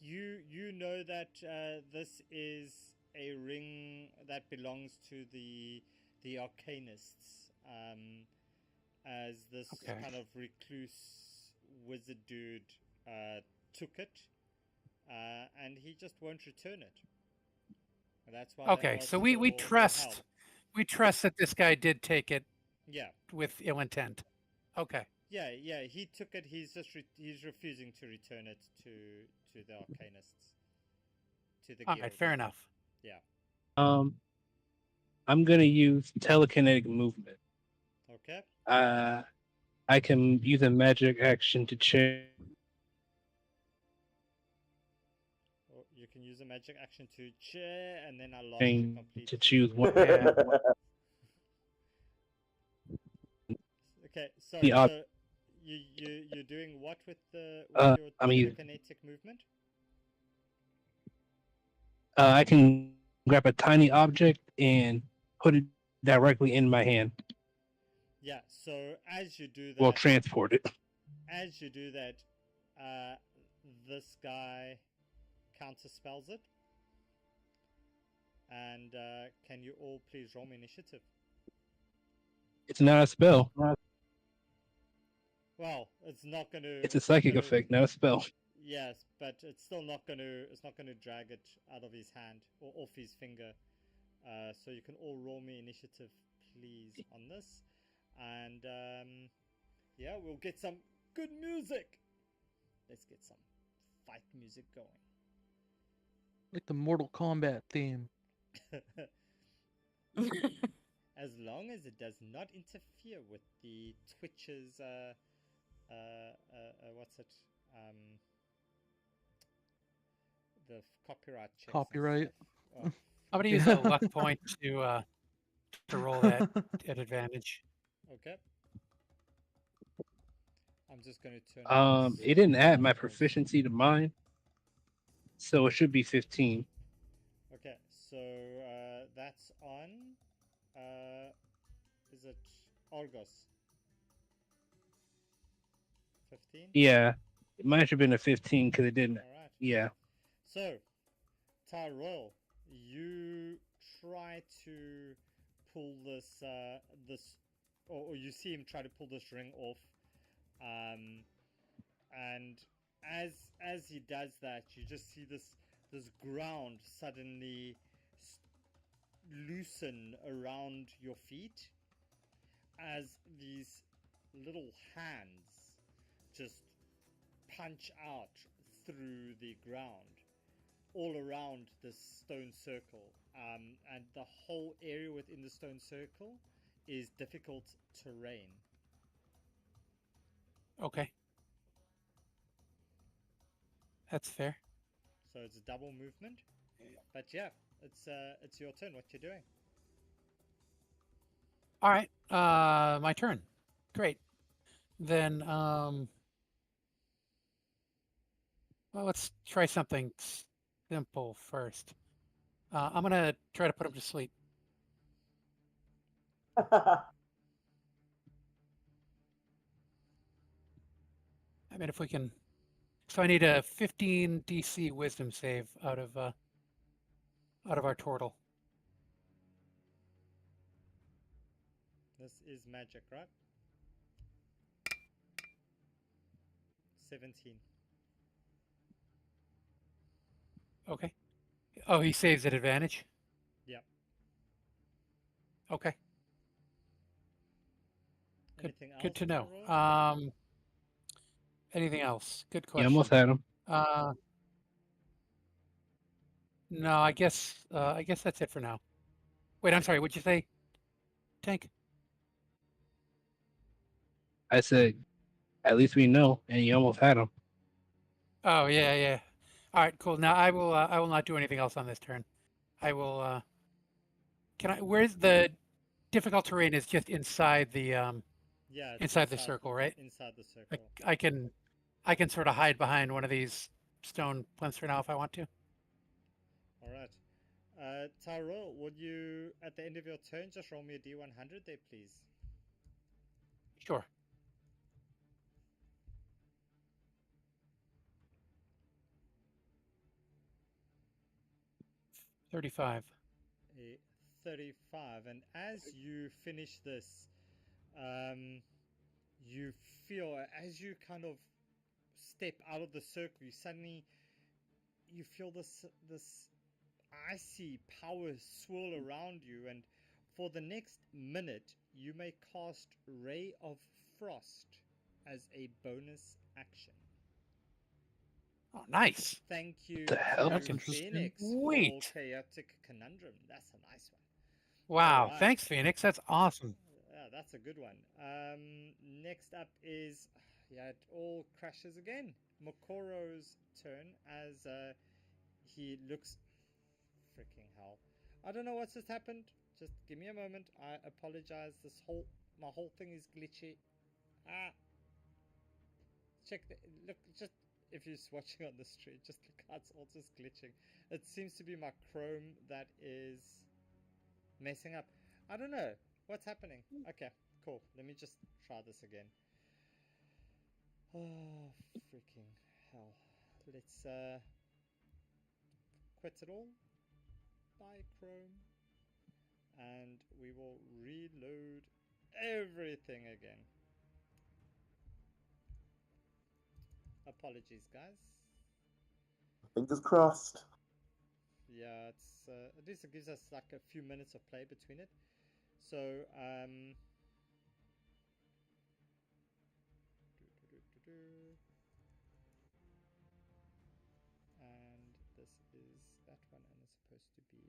you know that this is a ring that belongs to the arcanists, as this Okay. kind of recluse wizard dude took it, and he just won't return it. And that's why they Okay, asked so we for your help. trust that this guy did take it Yeah. with ill intent. Okay. Yeah, he took it. He's just he's refusing to return it to the arcanists, to the All guild. right, fair enough. Yeah. I'm gonna use telekinetic movement. Okay. I can use a magic action to change Or you can use a magic action to chair, and then I lost you completely. to choose one. Yeah. Okay, sorry. The So you're doing what with your I mean, telekinetic movement? I can grab a tiny object and put it directly in my hand. Yeah. So as you do that, Well, transport it. uh, this guy counterspells it. And can you all please roll me initiative? It's not a spell. Well, it's not gonna. It's a psychic gonna, effect, not a spell. Yes, but it's still not gonna. It's not gonna drag it out of his hand or off his finger. So you can all roll me initiative, please, on this, and yeah, we'll get some good music. Let's get some fight music going. Like the Mortal Kombat theme. As long as it does not interfere with the Twitch's what's it the copyright checks and Copyright. stuff. Oh, I'm gonna use a luck point to roll that at advantage. okay. I'm just going to turn It didn't add my proficiency to mine, so it should be 15. Okay, so that's on is it Argos? 15? Yeah, it might have been a 15 because it didn't. All right. Yeah. So, Tyrell, you try to pull this, or you see him try to pull this ring off, and as he does that, you just see this ground suddenly loosen around your feet, as these little hands just punch out through the ground all around this stone circle, and the whole area within the stone circle is difficult terrain. Okay. That's fair. So it's double movement, but yeah, it's your turn. What you doing? All right. My turn. Great. Then well, let's try something simple first. I'm gonna try to put him to sleep. I mean, if we can. So I need a 15 DC Wisdom save out of our total. This is magic, right? 17. Okay. Oh, he saves at advantage? Yep. Okay. Anything else? Good to know. Tyrell? Anything else? Good You question. almost had him. No, I guess that's it for now. Wait, I'm sorry. What'd you say, Tank? I said, at least we know, and you almost had him. Oh yeah, yeah. All right, cool. Now I will not do anything else on this turn. I will. Can I? Where's the difficult terrain? Is just inside the Yeah, it's inside the circle, right? Inside the circle. I can sort of hide behind one of these stone plinths for now if I want to. All right. Tyrell, would you, at the end of your turn, just roll me a D100 there, please? Sure. $35. A 35. And as you finish this, you feel, as you kind of step out of the circle, you feel this icy power swirl around you, and for the next minute you may cast Ray of Frost as a bonus action. Oh, nice. Thank you The hell? to That's interesting. Phoenix for Sweet. Chaotic Conundrum. That's a nice one. Wow. Alright. Thanks, Phoenix. That's awesome. Yeah, that's a good one. Next up is, yeah, it all crashes again. Mokoro's turn as he looks. Freaking hell! I don't know what's just happened. Just give me a moment. I apologize. My whole thing is glitchy. Ah, check the look. Just if you're watching on the stream, just look how it's all just glitching. It seems to be my Chrome that is messing up. I don't know what's happening. Okay, cool. Let me just try this again. Oh, freaking hell. Let's quit it all. Bye, Chrome. And we will reload everything again. Apologies, guys. Fingers crossed. Yeah, it's at least it gives us like a few minutes of play between it. So and this is that one, and it's supposed to be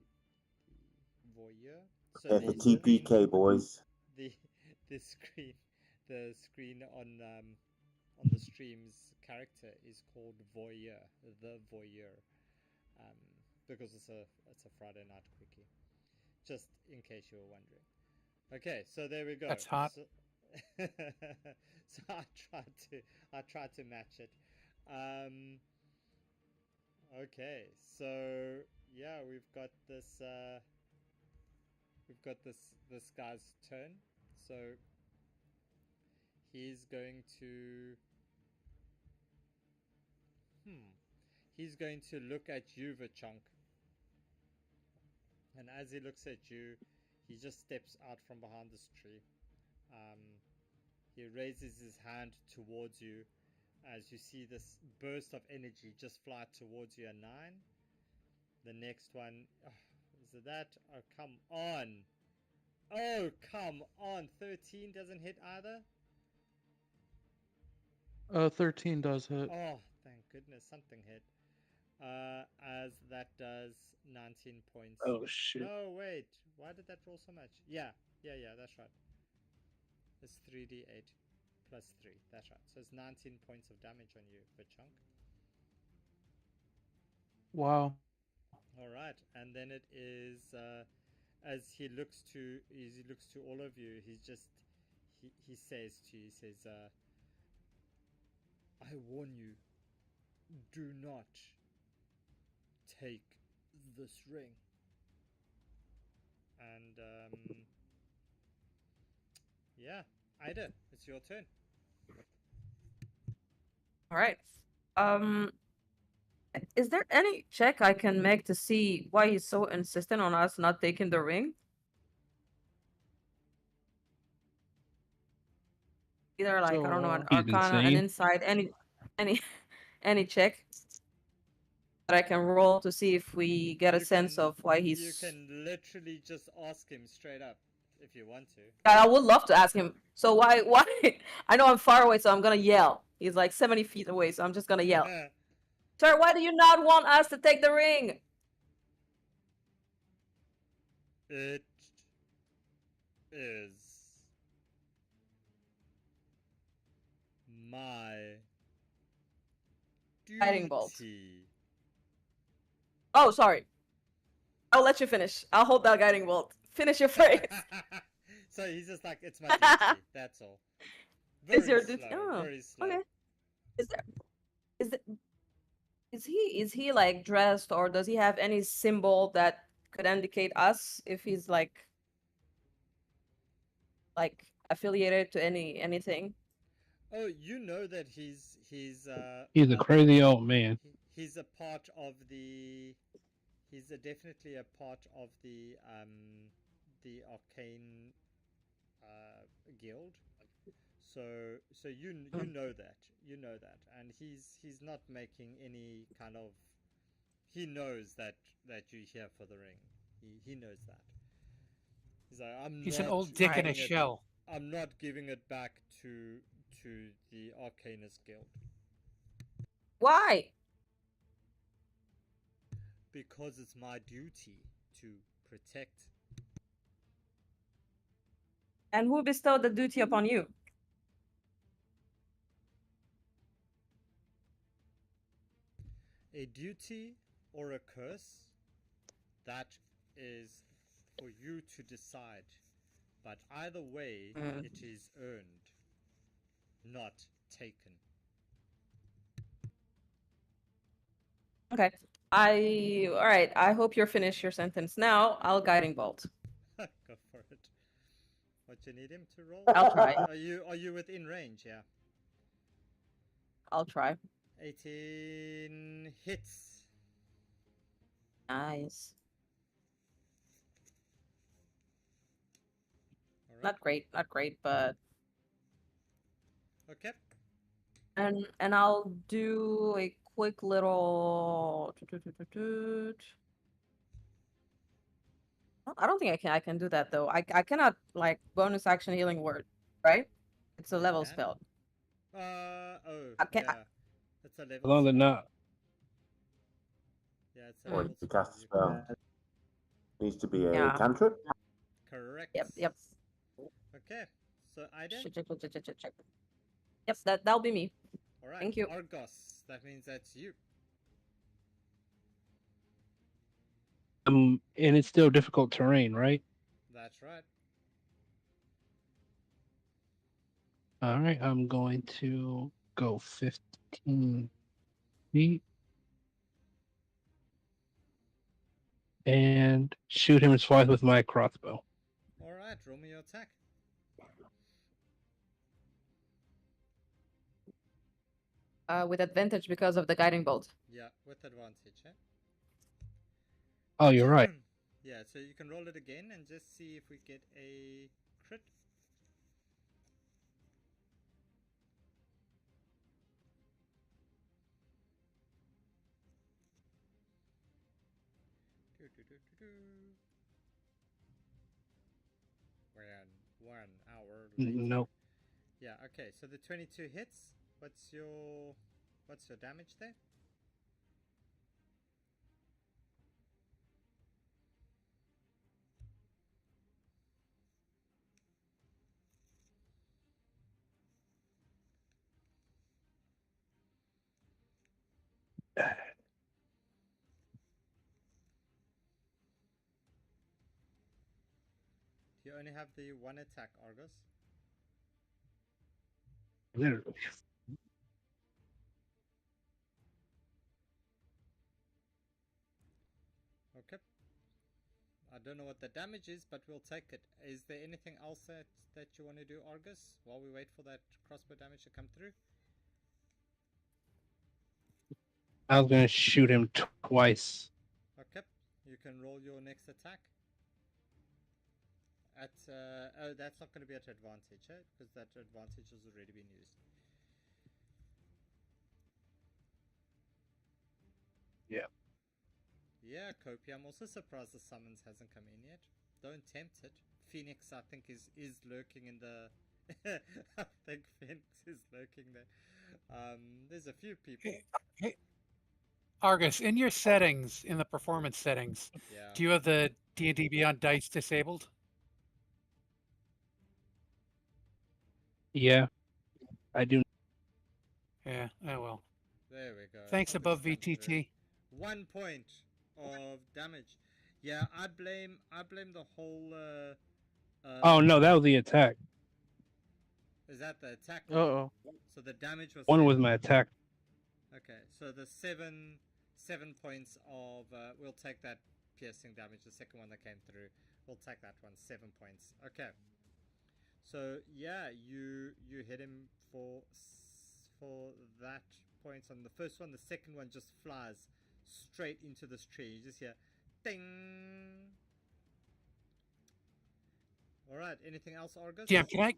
the voyeur. So Yeah, the TPK boys. the the screen on the stream's character is called voyeur, the voyeur, because it's a Friday night quickie. Just in case you were wondering. Okay, so there we go. That's hot. So, so I tried to match it. Okay, so yeah, we've got this guy's turn. So he's going to he's going to look at you, Vachunk. And as he looks at you, he just steps out from behind this tree. He raises his hand towards you as you see this burst of energy just fly towards you. A 9. The next one, is it that? Oh, come on. Oh, come on. 13 doesn't hit either. 13 does hit. Oh, thank goodness, something hit. As that does 19 points. Oh shit. No, wait. Why did that roll so much? Yeah, that's right. It's 3d8 plus 3. That's right. So it's 19 points of damage on you, Vachunk. Wow. All right, and then it is as he looks to all of you. He says to you, he says, "I warn you, do not take this ring." And yeah, Ida, it's your turn. All right. Is there any check I can make to see why he's so insistent on us not taking the ring? Either like, So, I don't know, an He's arcana, an insane. insight, any any check that I can roll to see if we get a sense of why You he's. can literally just ask him straight up if you want to. I would love to ask him. So why? I know I'm far away, so I'm gonna yell. He's like 70 feet away, so I'm just gonna yell. Sir, why do you not want us to take the ring? It is my Guiding bolt. duty. Oh, sorry. I'll let you finish. I'll hold that guiding bolt. Finish your phrase. So he's just like, it's my duty. That's all. Is your slow, duty? Oh, very slow. okay. Is he like dressed, or does he have any symbol that could indicate us if he's like affiliated to anything? Oh, you know that he's He's a crazy old man. He's a part of the. He's definitely a part of the arcane guild. So you know that, and he's not making any kind of. He knows that you're here for the ring. He knows that. He's like, He's an old dick in a shell. I'm not giving it back to the Arcanist Guild. Why? Because it's my duty to protect. And who bestowed the duty upon you? A duty or a curse, that is for you to decide. But either way, it is earned, not taken. Okay. All right. I hope you're finished your sentence now. I'll guiding bolt. Go for it. What you need him to roll? I'll try. Are you within range? Yeah. I'll try. 18 hits. Nice. All right. Not great, but Okay. and I'll do a quick little. I don't think I can do that though. I cannot like bonus action healing word, right? It's a level can. spell. Oh, I can't- yeah. It's a As level long as spell. not. Yeah, it's a Or level to spell. cast a spell. Needs to be a Yeah. cantrip. Correct. Yep. Okay. So Ida. Check. Yep, that'll be me. All right. Thank you. Argos. That means that's you. And it's still difficult terrain, right? That's right. All right, I'm going to go 15 feet and shoot him twice with my crossbow. All right. Roll me your attack. With advantage because of the guiding bolt. Yeah, with advantage. Eh? Oh, you're right. Yeah, so you can roll it again and just see if we get a crit. One hour later. Nope. Yeah, okay, so the 22 hits. What's your damage there? Do you only have the one attack, Argos? Literally. Okay. I don't know what the damage is, but we'll take it. Is there anything else that you want to do, Argus, while we wait for that crossbow damage to come through? I was going to shoot him twice. Okay. You can roll your next attack. At oh, that's not going to be at advantage, eh? Because that advantage has already been used. Yeah. Yeah, Kopi, I'm also surprised the summons hasn't come in yet. Don't tempt it. Phoenix, I think, is lurking in the... I think Phoenix is lurking there. There's a few people. Hey, Argus, in your settings, in the performance settings, Yeah. do you have the D&D Beyond dice disabled? Yeah, I do. Yeah, oh well. There we go. Thanks It's above come through. VTT. 1 point of damage. Yeah, I blame the whole. Oh, no, that was the attack. Is that the attack? Uh-oh. So the damage was. One was 7. my attack. Okay, so the 7 points of we'll take that piercing damage. The second one that came through, we'll take that one. 7 points. Okay. So yeah, you hit him for that point on the first one. The second one just flies straight into this tree. You just hear ding. All right. Anything else, Argus? Yeah, can I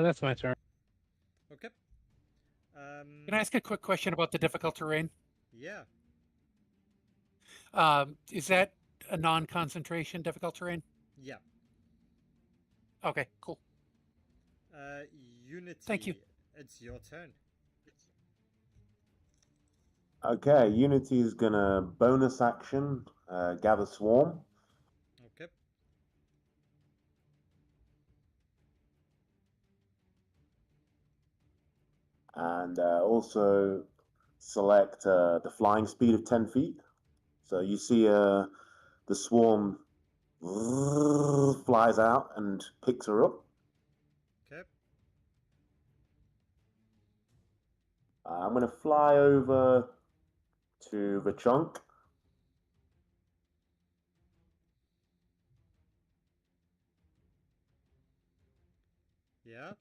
That's my turn. Okay. can I ask a quick question about the difficult terrain? Yeah. Is that a non-concentration difficult terrain? Yeah. Okay, cool. Unity. Thank you. It's your turn. Okay, Unity is gonna bonus action, gather swarm. Okay. And also select the flying speed of 10 feet. So you see the swarm flies out and picks her up. Okay. I'm going to fly over to the chunk. Yeah.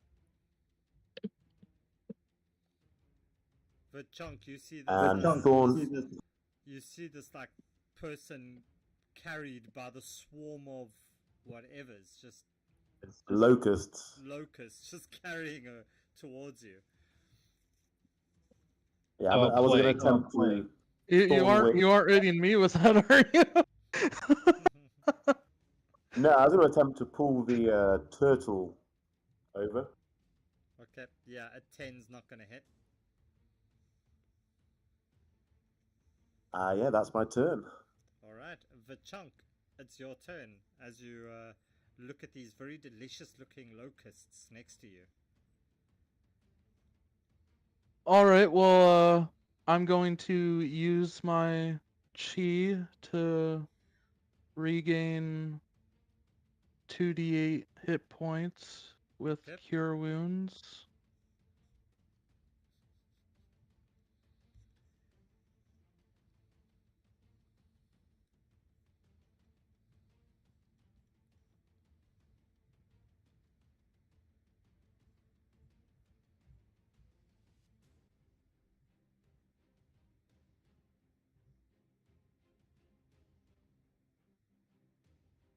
The chunk, you see this And Thorn. you see this like person carried by the swarm of whatever's just Locusts. locusts just carrying her towards you. Yeah, Oh, I was going to plague. attempt to. You aren't hitting me with that, are you? No, I was going to attempt to pull the turtle over. Okay, yeah, a 10's not gonna hit. Yeah, that's my turn. Alright, the chunk, it's your turn as you look at these very delicious looking locusts next to you. Alright, well, I'm going to use my chi to regain 2d8 hit points with Yep. Cure Wounds.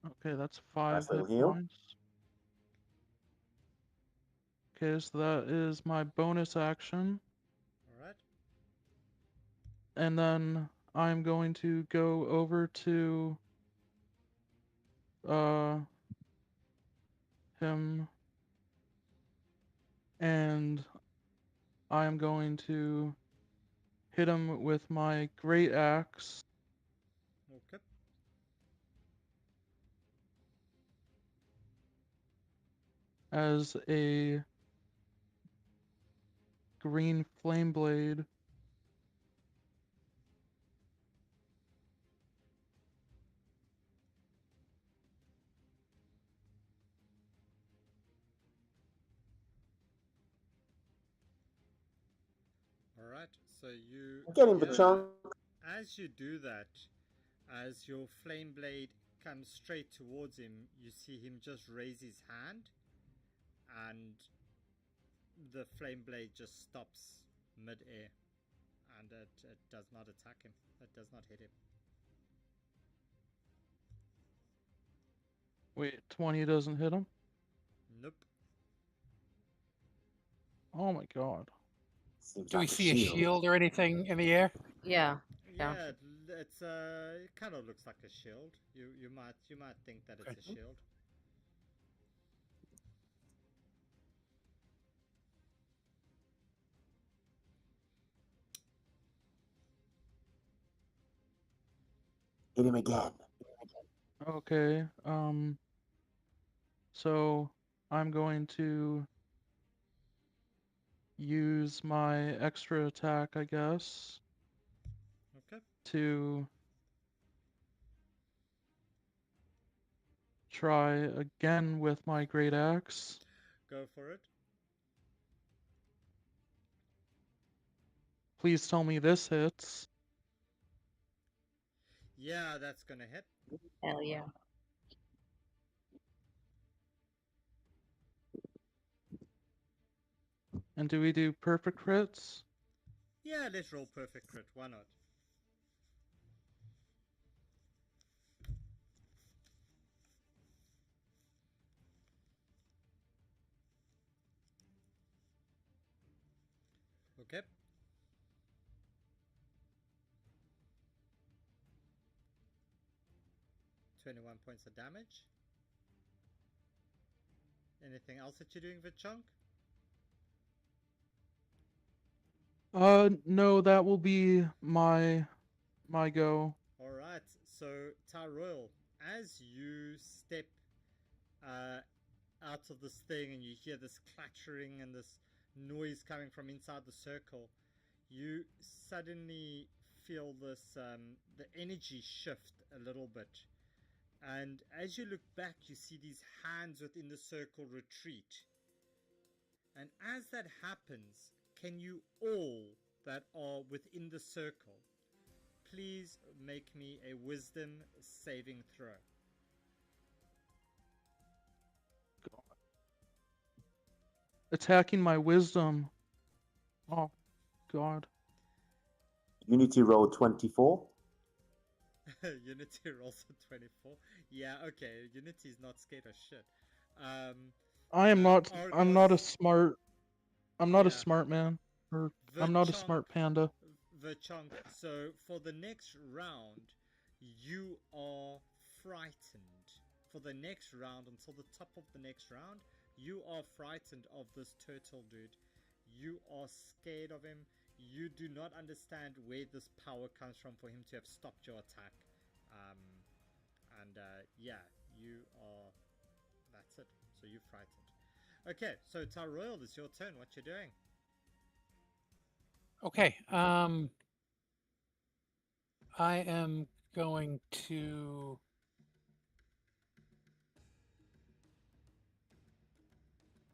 Okay, that's 5 Nice hit little heal. points. Okay, so that is my bonus action. Alright. And then I'm going to go over to him, and I'm going to hit him with my great axe Okay. as a green flame blade. Alright, so you Get him the chunk. as you do that, as your flame blade comes straight towards him, you see him just raise his hand and the flame blade just stops mid-air and it does not attack him. It does not hit him. Wait, 20 doesn't hit him? Nope. Oh my god. Seems Do we like see a shield or anything in the air? Yeah. Yeah. Yeah, it's it kind of looks like a shield. You might think that it's a shield. Hit him again. Okay, so I'm going to use my extra attack, I guess, Okay. to try again with my great axe. Go for it. Please tell me this hits. Yeah, that's gonna hit. Hell yeah. And do we do perfect crits? Yeah, let's roll perfect crit. Why not? Okay. $21 points of damage. Anything else that you're doing with chunk? No, that will be my go. All right. So Tyroil, as you step uh, out of this thing and you hear this clattering and this noise coming from inside the circle, you suddenly feel this the energy shift a little bit. And as you look back, you see these hands within the circle retreat. And as that happens, can you all that are within the circle please make me a wisdom saving throw? Attacking my wisdom. Oh, God. Unity roll 24. Unity rolls a 24. Yeah, okay. Unity's not scared of shit. I am not. I'm not a Argos, smart. I'm not a yeah. smart man. Or I'm not a Verchonk, smart panda. Verchonk. So for the next round, you are frightened. For the next round, until the top of the next round, you are frightened of this turtle dude. You are scared of him. You do not understand where this power comes from for him to have stopped your attack. Um, yeah, you are. That's it. So you're frightened. Okay, so Tyroil, it's your turn. What you doing? Okay. I am going to.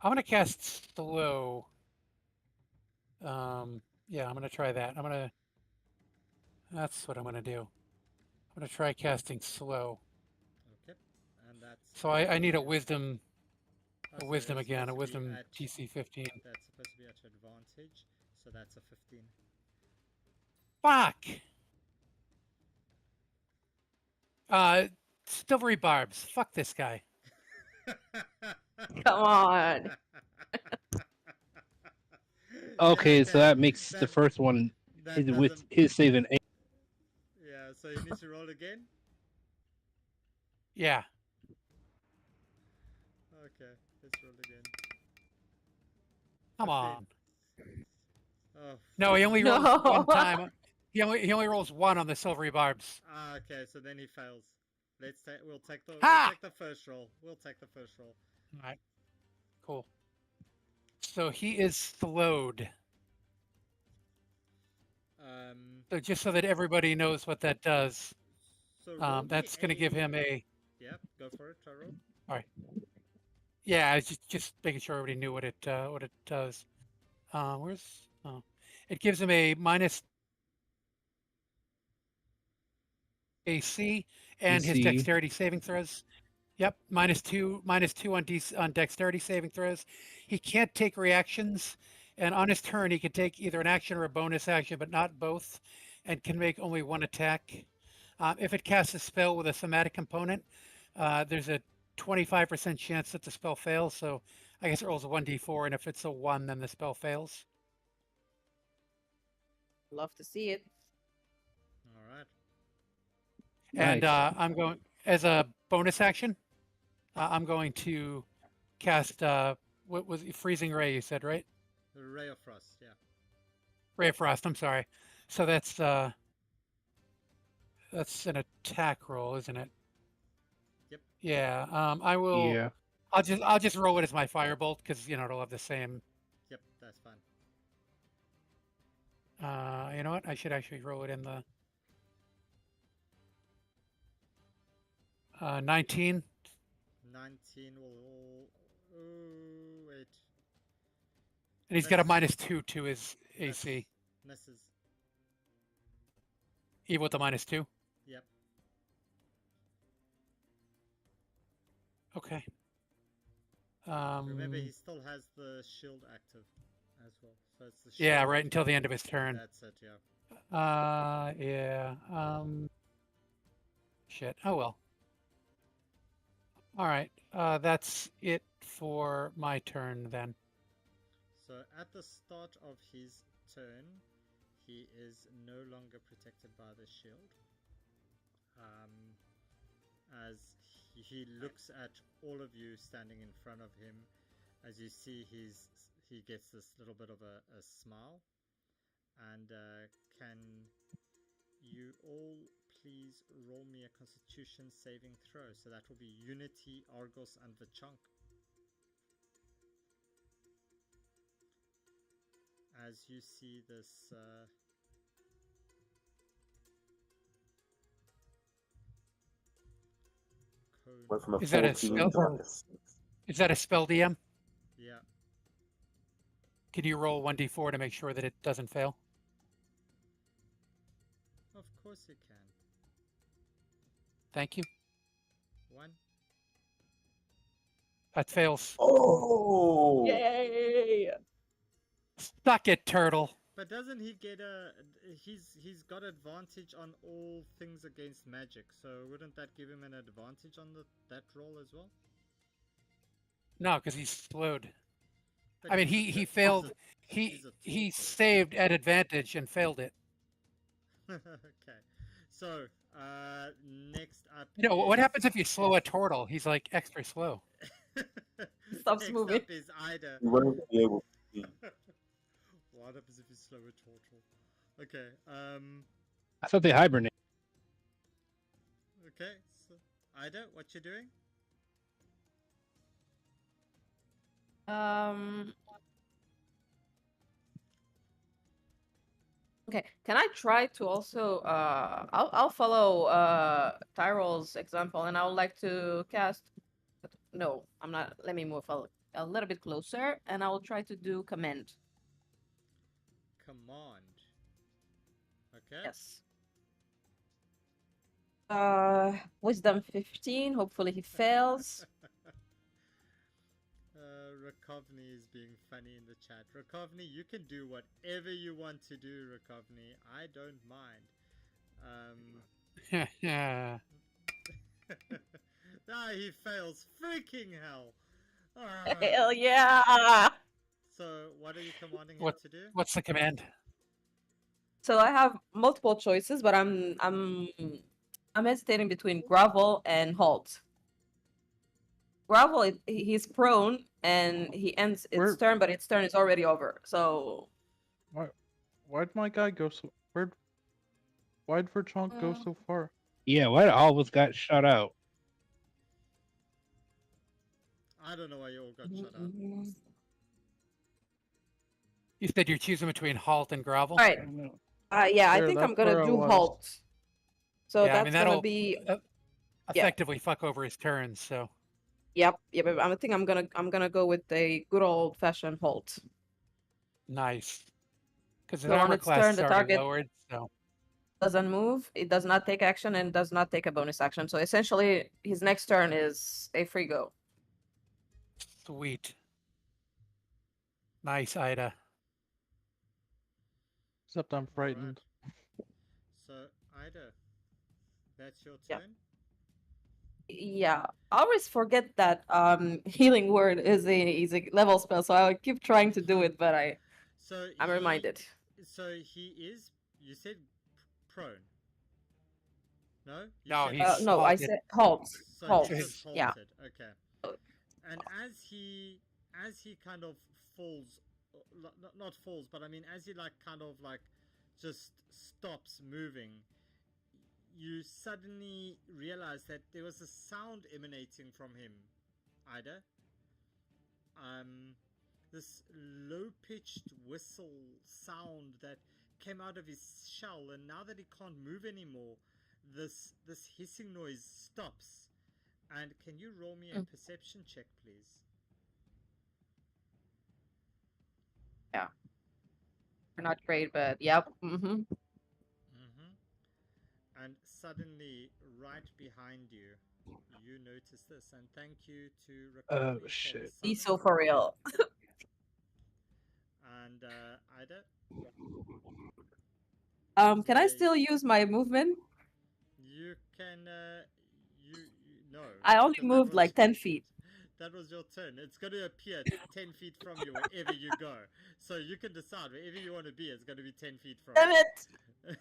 I'm going to cast slow. Yeah, I'm going to try that. That's what I'm going to do. I'm going to try casting slow. Okay, and that's So I need a wisdom, oh, a so wisdom it's again, supposed a to be wisdom at TC 15. that's supposed to be at your advantage. So that's a 15. Fuck! Silvery barbs. Fuck this guy. Come on. Okay, so that makes the That first one that with doesn't. his saving. Yeah, so you need to roll again. Yeah. Okay, let's roll again. Come 15. on. Oh No, he fuck. only rolls one time. He only rolls one on the silvery barbs. Ah, okay, so then he fails. Let's take. We'll take Ha! the first roll. We'll take the first roll. All right. Cool. So he is slowed. Um. So just so that everybody knows what that does, So roll me that's going to give a. him a. Yeah, go for it, Taro. All right. Yeah, I was just making sure everybody knew what it does. Where's oh, it gives him a minus AC and his AC. dexterity saving throws. Yep, minus two on dexterity saving throws. He can't take reactions, and on his turn he can take either an action or a bonus action, but not both, and can make only one attack. If it casts a spell with a thematic component, there's a 25% chance that the spell fails. So I guess it rolls a 1d4, and if it's a 1, then the spell fails. Love to see it. All right. And Nice. I'm going as a bonus action. I'm going to cast what was it, freezing ray? You said right? The Ray of Frost. Yeah. Ray of frost. I'm sorry. So that's an attack roll, isn't it? Yep. Yeah. I will. Yeah. I'll just roll it as my firebolt because it'll have the same. Yep. That's fine. You know what? I should actually roll it in the 19. 19 will. Oh wait. And he's got a Miss. -2 to his AC. Misses. Even with the -2. Yep. Okay. Remember, he still has the shield active as well. So it's the shield. Yeah, right until the end of his turn. That's it. Yeah. Yeah. Shit. Oh well. All right. That's it for my turn then. So at the start of his turn, he is no longer protected by the shield. As he looks at all of you standing in front of him, as you see he gets this little bit of a smile, And can you all please roll me a Constitution saving throw? So that will be Unity, Argos, and Vachunk. As you see this cone. Went from a Is that a 14 spell? to like a 6. Is that a spell, DM? Yeah. Can you roll 1d4 to make sure that it doesn't fail? Of course you can. Thank you. 1. That fails. Oh! Yay! Suck it, turtle. But doesn't he get a... He's got advantage on all things against magic, so wouldn't that give him an advantage on that roll as well? No, because he's slowed. But I mean, he's a he tur- failed. he's a He turtle. saved at advantage and failed it. Okay. So, next up You know, what is- happens if you slow a turtle? He's like extra slow. Stops next moving. up is Ida. You won't be able to see. What happens if you slow a turtle? Okay, I thought they hibernate. okay, so Ida, what you doing? Okay, can I try to also I'll follow Tyrell's example, and I would like to cast. No, I'm not. Let me move a little bit closer, and I will try to do command. Command. Okay. Yes. Wisdom 15. Hopefully he fails. Rakovni is being funny in the chat. Rakovni, you can do whatever you want to do, Rakovni. I don't mind. Yeah. Ah, he fails. Freaking hell. Ah. Hell yeah! So, what are you commanding him What- to do? What's the command? So I have multiple choices, but I'm hesitating between grovel and halt. Grovel, he's prone and he ends its Where- turn, but its turn is already over. So Why'd my guy go so? Why'd Verchonk go Uh, so far? Yeah, why always got shot out? I don't know why you all got shut up. You said you're choosing between halt and grovel. All right. I don't know. Yeah, I There, think I'm that's gonna where I do was. halt. So Yeah, I that's mean, gonna that'll- be Effectively fuck over his turns. So yep. I think I'm gonna go with a good old fashioned halt. nice. Because his So on armor its class turn, is the already target lowered. So doesn't move. It does not take action and does not take a bonus action. So essentially, his next turn is a free go. sweet. Nice, Ida. Except I'm frightened. So, Ida, that's your Yeah. turn? Yeah, I always forget that healing word is a level spell, so I keep trying to do it, but So I'm reminded. So he is. You said prone. No. You No, said he's No, I halted. said halt. So halt. he's just halted. Yeah. Okay. Oh. And as he kind of falls, not falls, but I mean as he like kind of like just stops moving, you suddenly realize that there was a sound emanating from him, Ida. This low-pitched whistle sound that came out of his shell, and now that he can't move anymore, this hissing noise stops. And can you roll me a perception check, please? Not great, but yep. And suddenly, right behind you, you notice this. And thank you to Recovery for shit. the Be so summon. for real. And Ida, Can I Yeah, still use my movement? you can no. I only because that moved was like your- 10 feet. That was your turn. It's going to appear 10 feet from you wherever you go. So you can decide wherever you want to be. It's going to be 10 feet from Damn you. it!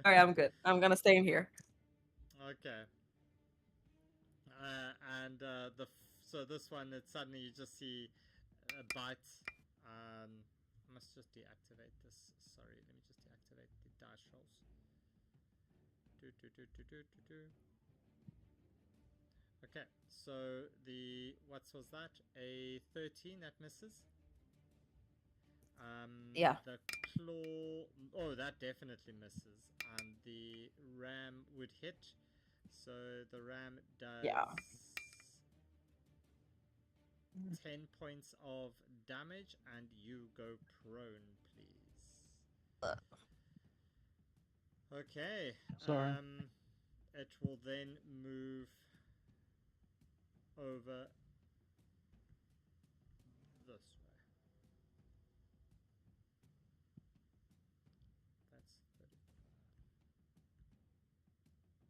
Alright, I'm good. I'm gonna stay in here. Okay. So this one, it's suddenly you just see a bite. I must just deactivate this. Sorry, let me dice rolls. Okay, so what was that? A 13 that misses. Yeah. The claw. Oh, that definitely misses. And the ram would hit. So the ram does Yeah. 10 points of damage, and you go prone, please. Okay. Sorry. It will then move over this way. That's 30.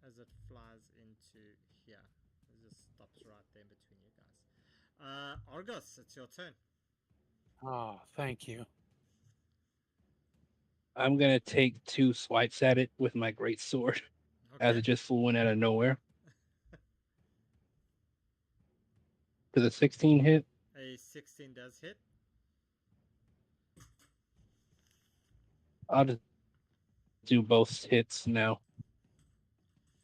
As it flies into here. It just stops right there between you guys. Argus, it's your turn. Oh, thank you. I'm gonna take 2 swipes at it with my great sword, as it just flew in out of nowhere. Does a 16 hit? A 16 does hit. I'll just do both hits now.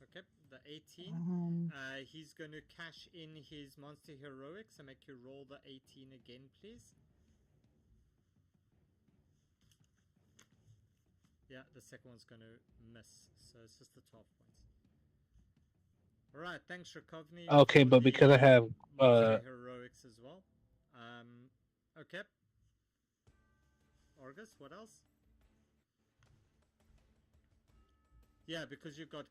Okay, the 18. He's going to cash in his monster heroics and make you roll the 18 again, please. Yeah, the second one's going to miss, so it's just the 12 points. Alright, thanks Rakovni. Okay, but because I have monster heroics as well. Okay. Argus, what else? Yeah, because you've got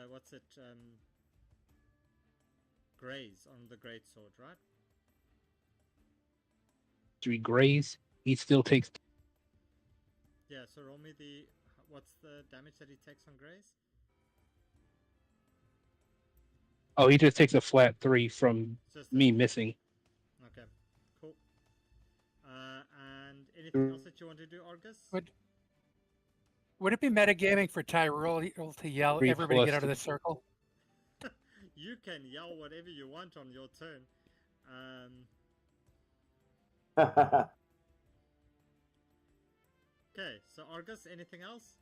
what's it? Graze on the greatsword, right? 3 grays, he still takes. Yeah, so roll me the. What's the damage that he takes on Graze? Oh, he just takes a flat 3 from me missing. Okay, cool. And anything else that you want to do, Argus? Would it be metagaming for Tyrell to yell, 3 everybody get plus out of the circle? You can yell whatever you want on your turn. Okay, so Argus, anything else?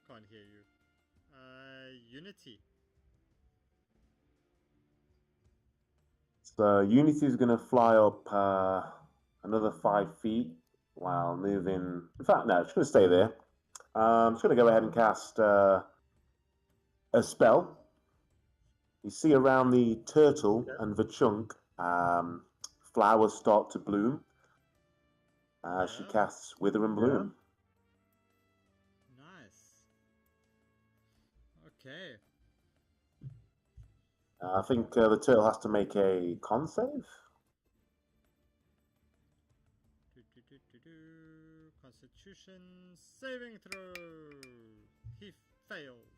Can't hear you. Unity. So Unity is going to fly up another 5 feet while moving. In fact, no, it's going to stay there. I'm just going to go ahead and cast a spell. You see around the turtle and the chunk, flowers start to bloom. She casts Wither and Bloom. Nice. Okay. I think the turtle has to make a con save. Constitution saving throw. He fails.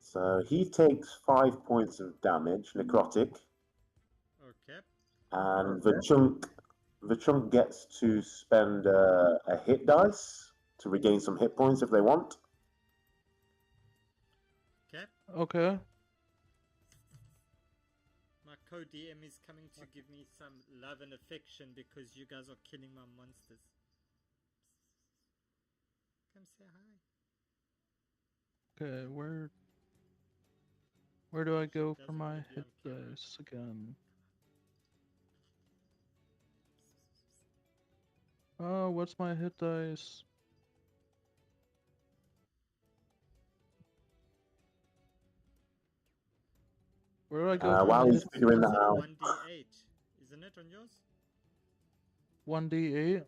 So he takes 5 points of damage, necrotic. Okay. And the chunk gets to spend a hit dice to regain some hit points if they want. Okay. Okay. My co-DM is coming to give me some love and affection because you guys are killing my monsters. Come say hi. Okay, where do I go for Doesn't my wanna be hit on camera. dice again? Oh, what's my hit dice? Where do I go for While my he's hit figuring dice? that out. 1d8, isn't it on yours? 1d8?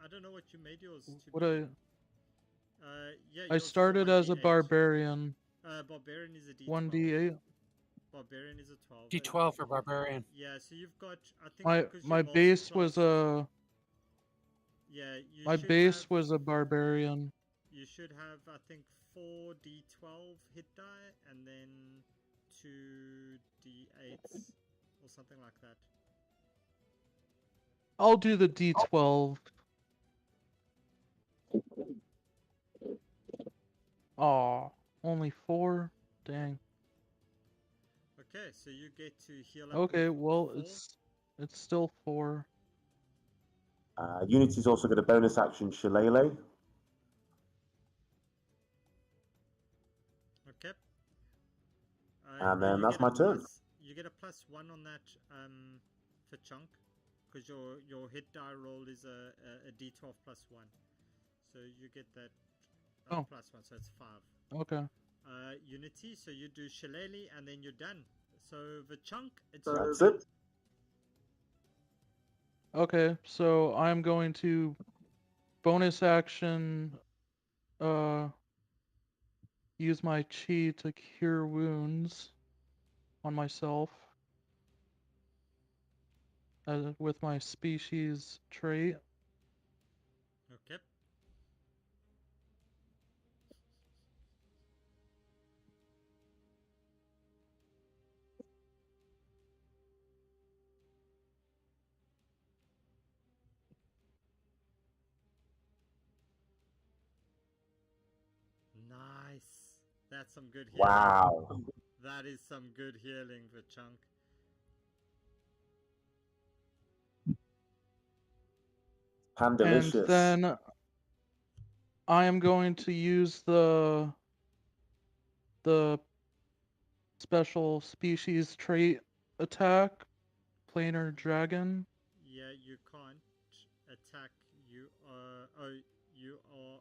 I don't know what you made yours to What be. Yeah, I yours is a started as a 1d8. barbarian. Barbarian is a d12. 1d8? Barbarian is a 12. D12 for barbarian. Yeah, so you've got, I think because My your base was class- a Yeah, my base was a barbarian. You should have, I think, 4 d12 hit die and then 2 d8s or something like that. I'll do the d12. Aw, only 4? Dang. Okay, so you get to heal up. Okay, with well, 4. It's still 4. Unity's also got a bonus action Shillelagh. Okay. And then you that's get my a turn. you get a +1 on that for chunk, because your hit die roll is a d12 +1, so you get that Oh. +1, so it's 5. Okay. Unity, so you do Shillelagh and then you're done. So the chunk, it's That's your turn. it. Okay, so I'm going to bonus action use my chi to cure wounds on myself with my species trait. Okay. Nice. That's some good healing. Wow. That is some good healing for chunk. And Pandalicious. then I am going to use the special species trait attack, planar dragon. Yeah, you can't attack. You are.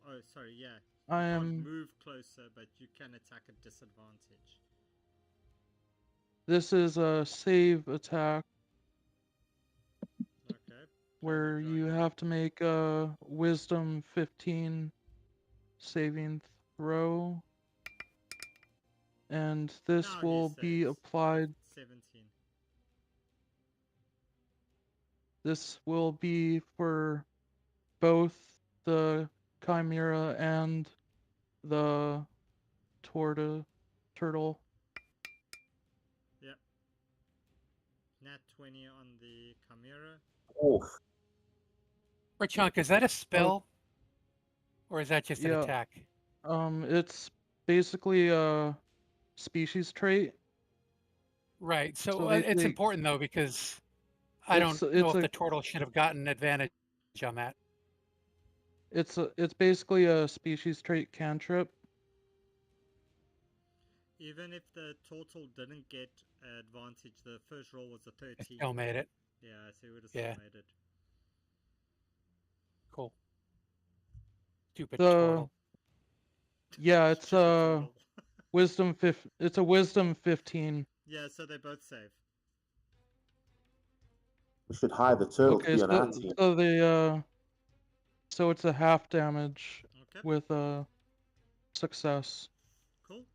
Oh, sorry. Yeah, you I can't am. move closer, but you can attack at disadvantage. This is a save attack Okay. where you dragon. have to make a Wisdom 15 saving throw, and this Now will he be saves. applied. 17. This will be for both the Chimera and the turtle. Yep. Nat 20 on the Chimera. Oof. For Chunk, is that a spell? Or is that just an Yeah. attack? It's basically a species trait. Right. So, So it's they important though, because I don't know it's if a the turtle should have gotten advantage on that. it's basically a species trait cantrip. Even if the total didn't get advantage, the first roll was a 13. I still made it. Yeah, so he would have Yeah. still made it. Cool. Stupid The turtle. yeah, it's Stupid a turtle. It's a wisdom 15. Yeah, so they both save. We should hire the turtle to Okay, be on our team. so it's a half damage Okay. with a success. Cool.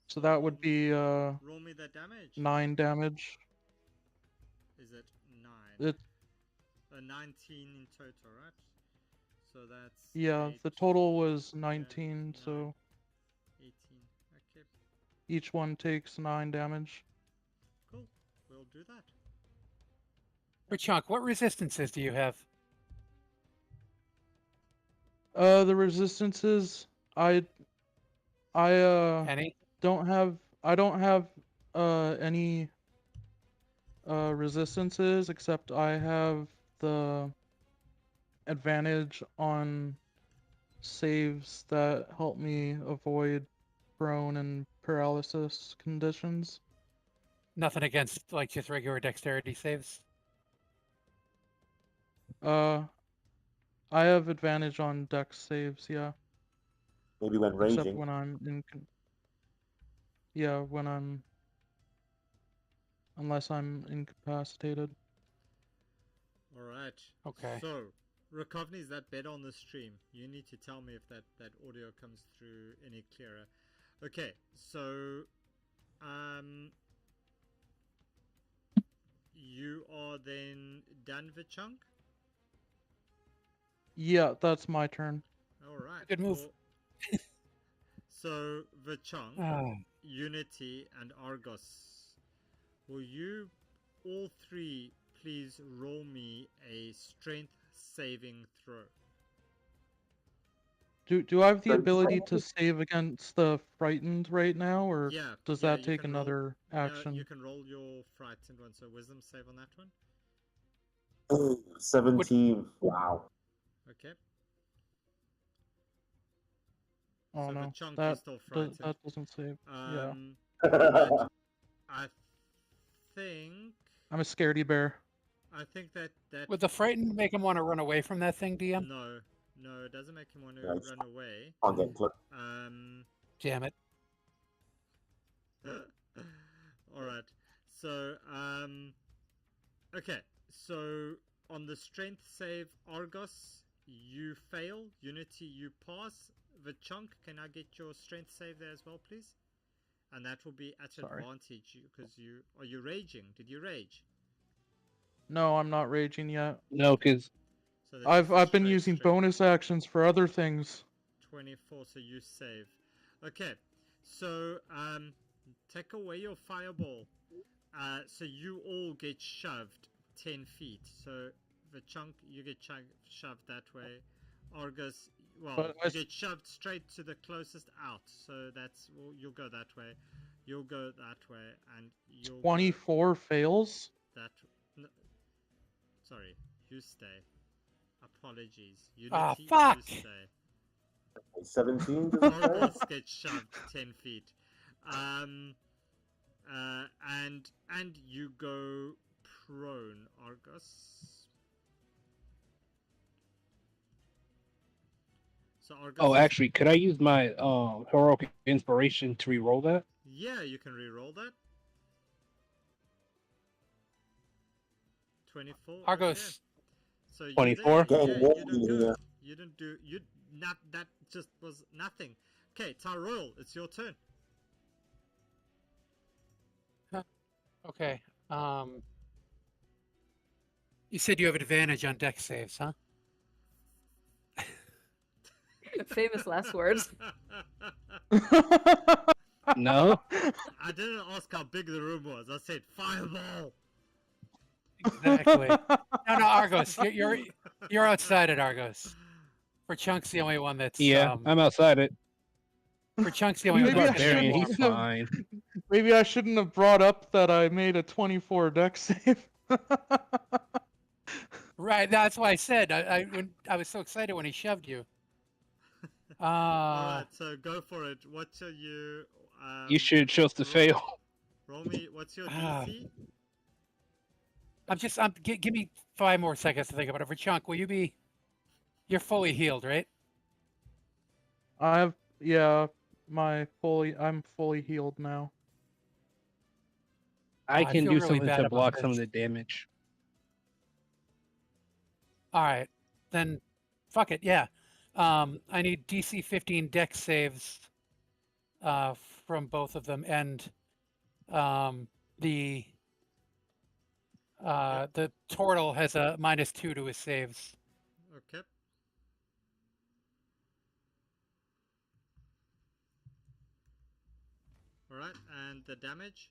So that would be roll me the damage. 9 damage. Is it 9? It 19 in total, right? So that's yeah, 8, the total was 19, 9, so 18. Okay, each one takes 9 damage. cool. We'll do that. For Chunk, what resistances do you have? The resistances I Any? don't have any resistances, except I have the advantage on saves that help me avoid prone and paralysis conditions. Nothing against like just regular dexterity saves? I have advantage on dex saves, yeah. Maybe when Except raging. when I'm yeah, when I'm unless I'm incapacitated. Alright. Okay. So, Rakovni, is that better on the stream? You need to tell me if that audio comes through any clearer. Okay, so you are then done with chunk? Yeah, that's my turn. Alright. Good move. So, Vichang, Ah. Unity, and Argos, will you all three please roll me a strength saving throw? Do I have the ability to save against the frightened right now, or does that you take can roll- another action? You can roll your frightened one, so wisdom save on that one. Oh, 17. Wow. Okay. Oh So the no, chunk that is still frightened. that doesn't save. Yeah, And I think I'm a scaredy bear. that Would the frightened make him want to run away from that thing, DM? no, it doesn't make him want to Yeah, it's run away. Can't get close. Damn it. All right. So okay. So on the strength save, Argos, you fail. Unity, you pass. The chunk, can I get your strength save there as well, please? And that will be at Sorry. advantage because are you raging? Did you rage? No, I'm not raging yet. No, because So that's I've just a been straight using strength. bonus actions for other things. 24, so you save. Okay, so take away your fireball. So you all get shoved 10 feet. So the chunk, you get shoved that way. Argus, well, But you get shoved straight to the closest out. So that's, well, you'll go that way. You'll go that way, and you'll 24 fails. go that. No, sorry, you stay. Apologies. Ah, Unity, fuck! you stay. 17, does it say? Argos get shoved 10 feet. And you go prone, Argos. So Argos. oh, actually, could I use my heroic inspiration to re-roll that? Yeah, you can re-roll that. 24. Argos. Okay. So you 24? there, Getting yeah, warm you didn't in go. here. You didn't do. You not. That just was nothing. Okay, Tyrell, it's your turn. Okay. You said you have advantage on deck saves, huh? Famous last words. No? I didn't ask how big the room was. I said fireball. Exactly. No, Argos, you're outside it, Argos. For Chunk's the only one that's Yeah, I'm outside it. for Chunk's the only He's one a Maybe I that's gonna barbarian, walk. he's shouldn't- fine. Maybe I shouldn't have brought up that I made a 24 deck save. Right, that's why I said I was so excited when he shoved you. All right, so go for it. What are you? You should chose to fail. Roll me. What's your Ah. DC? Give me 5 more seconds to think about it. For Chunk, will you be? You're fully healed, right? I'm fully healed now. I I can feel do really something bad to about block some of this. the damage. All right, then, fuck it. Yeah, I need DC 15 deck saves, from both of them, and the turtle has a -2 to his saves. Okay. All right, and the damage.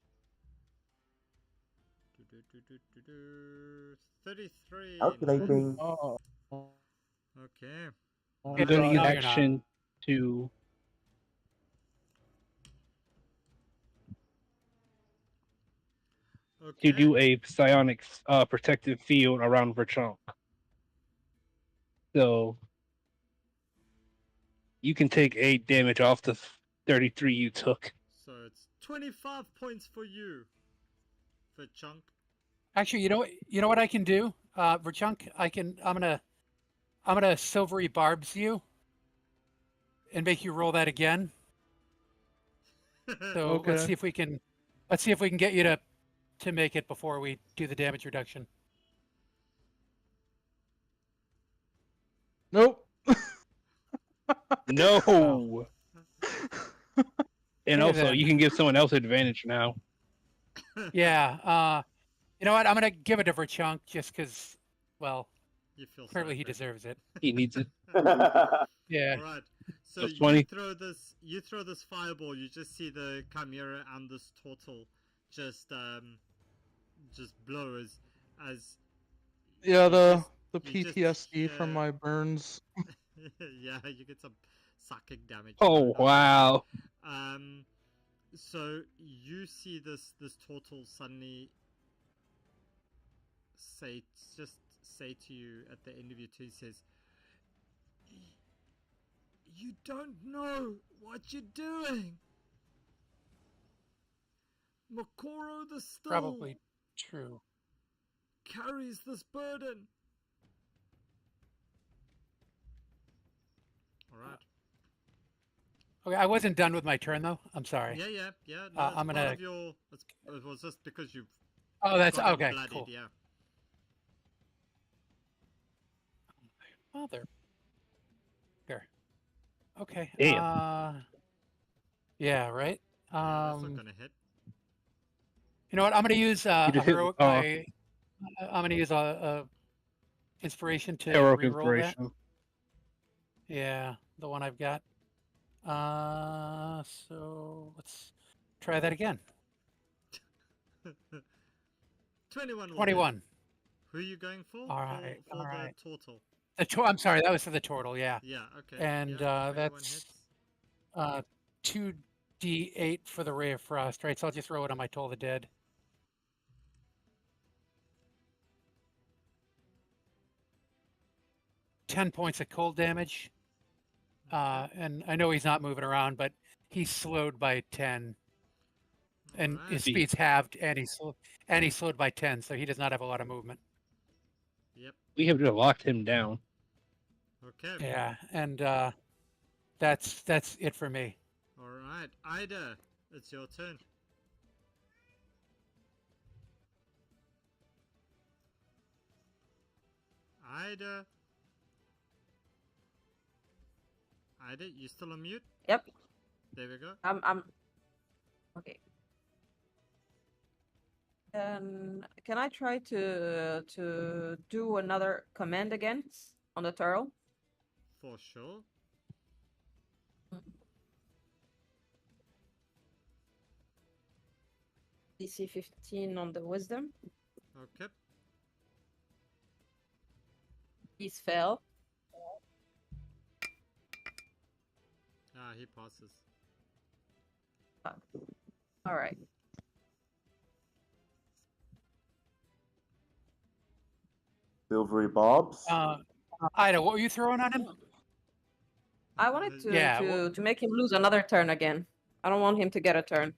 33. Calculating. Oh. Okay. Oh, You're No, gonna use you're not. action to Okay. do a psionic protective field around Verchonk. So you can take 8 damage off the 33 you took. So it's 25 points for you, for Chunk. Actually, you know what I can do, Verchunk? I'm gonna silvery barbs you, and make you roll that again. So Okay. let's see if we can get you to make it before we do the damage reduction. Nope. No. And Okay, also, then. you can give someone else advantage now. Yeah. You know what? I'm gonna give it to Verchunk just because, well, You feel clearly he sorry for him. deserves it. He needs it. Yeah. All right. So Plus you 20. throw this fireball. You just see the chimera and this turtle just blow as Yeah, you the you just PTSD from hear- my burns. yeah, you get some psychic damage. Oh, going on. wow. So you see this turtle suddenly say to you at the end of your turn, he says, "You don't know what you're doing. Makoro the Still Probably true. carries this burden." All right. Okay, I wasn't done with my turn though. I'm sorry. Yeah. No, I'm part gonna. of your. It was just because you've Oh, that's got him okay. bloodied, Cool. yeah. Mother. Here. Okay. Damn. Yeah. Right. Yeah, that's not gonna hit. You know what? I'm gonna use You a just hit- heroic. oh. I'm gonna use a inspiration to Heroic reroll that. inspiration. Yeah, the one I've got. So let's try that again. 21. will hit. 21. Who are you going for? All right, For all the right. turtle. I'm sorry, that was for the turtle. Yeah. Yeah. Okay. And yeah, 21 that's 2d8 for the ray of frost, right? So I'll just throw it on my Toll the Dead. Ten points of cold damage. And I know he's not moving around, but he's slowed by 10. And Alright. his speed's halved, and he's slowed by 10, so he does not have a lot of movement. Yep. We have just locked him down. Okay. Yeah, and that's it for me. All right, Ida, it's your turn. Ida. Ida, you still on mute? Yep. There we go. I'm okay. Can I try to do another command again on the turtle? For sure. DC 15 on the wisdom. Okay. He's failed. Ah, he passes. All right. Silvery barbs. Ida, what were you throwing on him? I wanted to, Yeah, to make him lose another turn again. I don't want him to get a turn,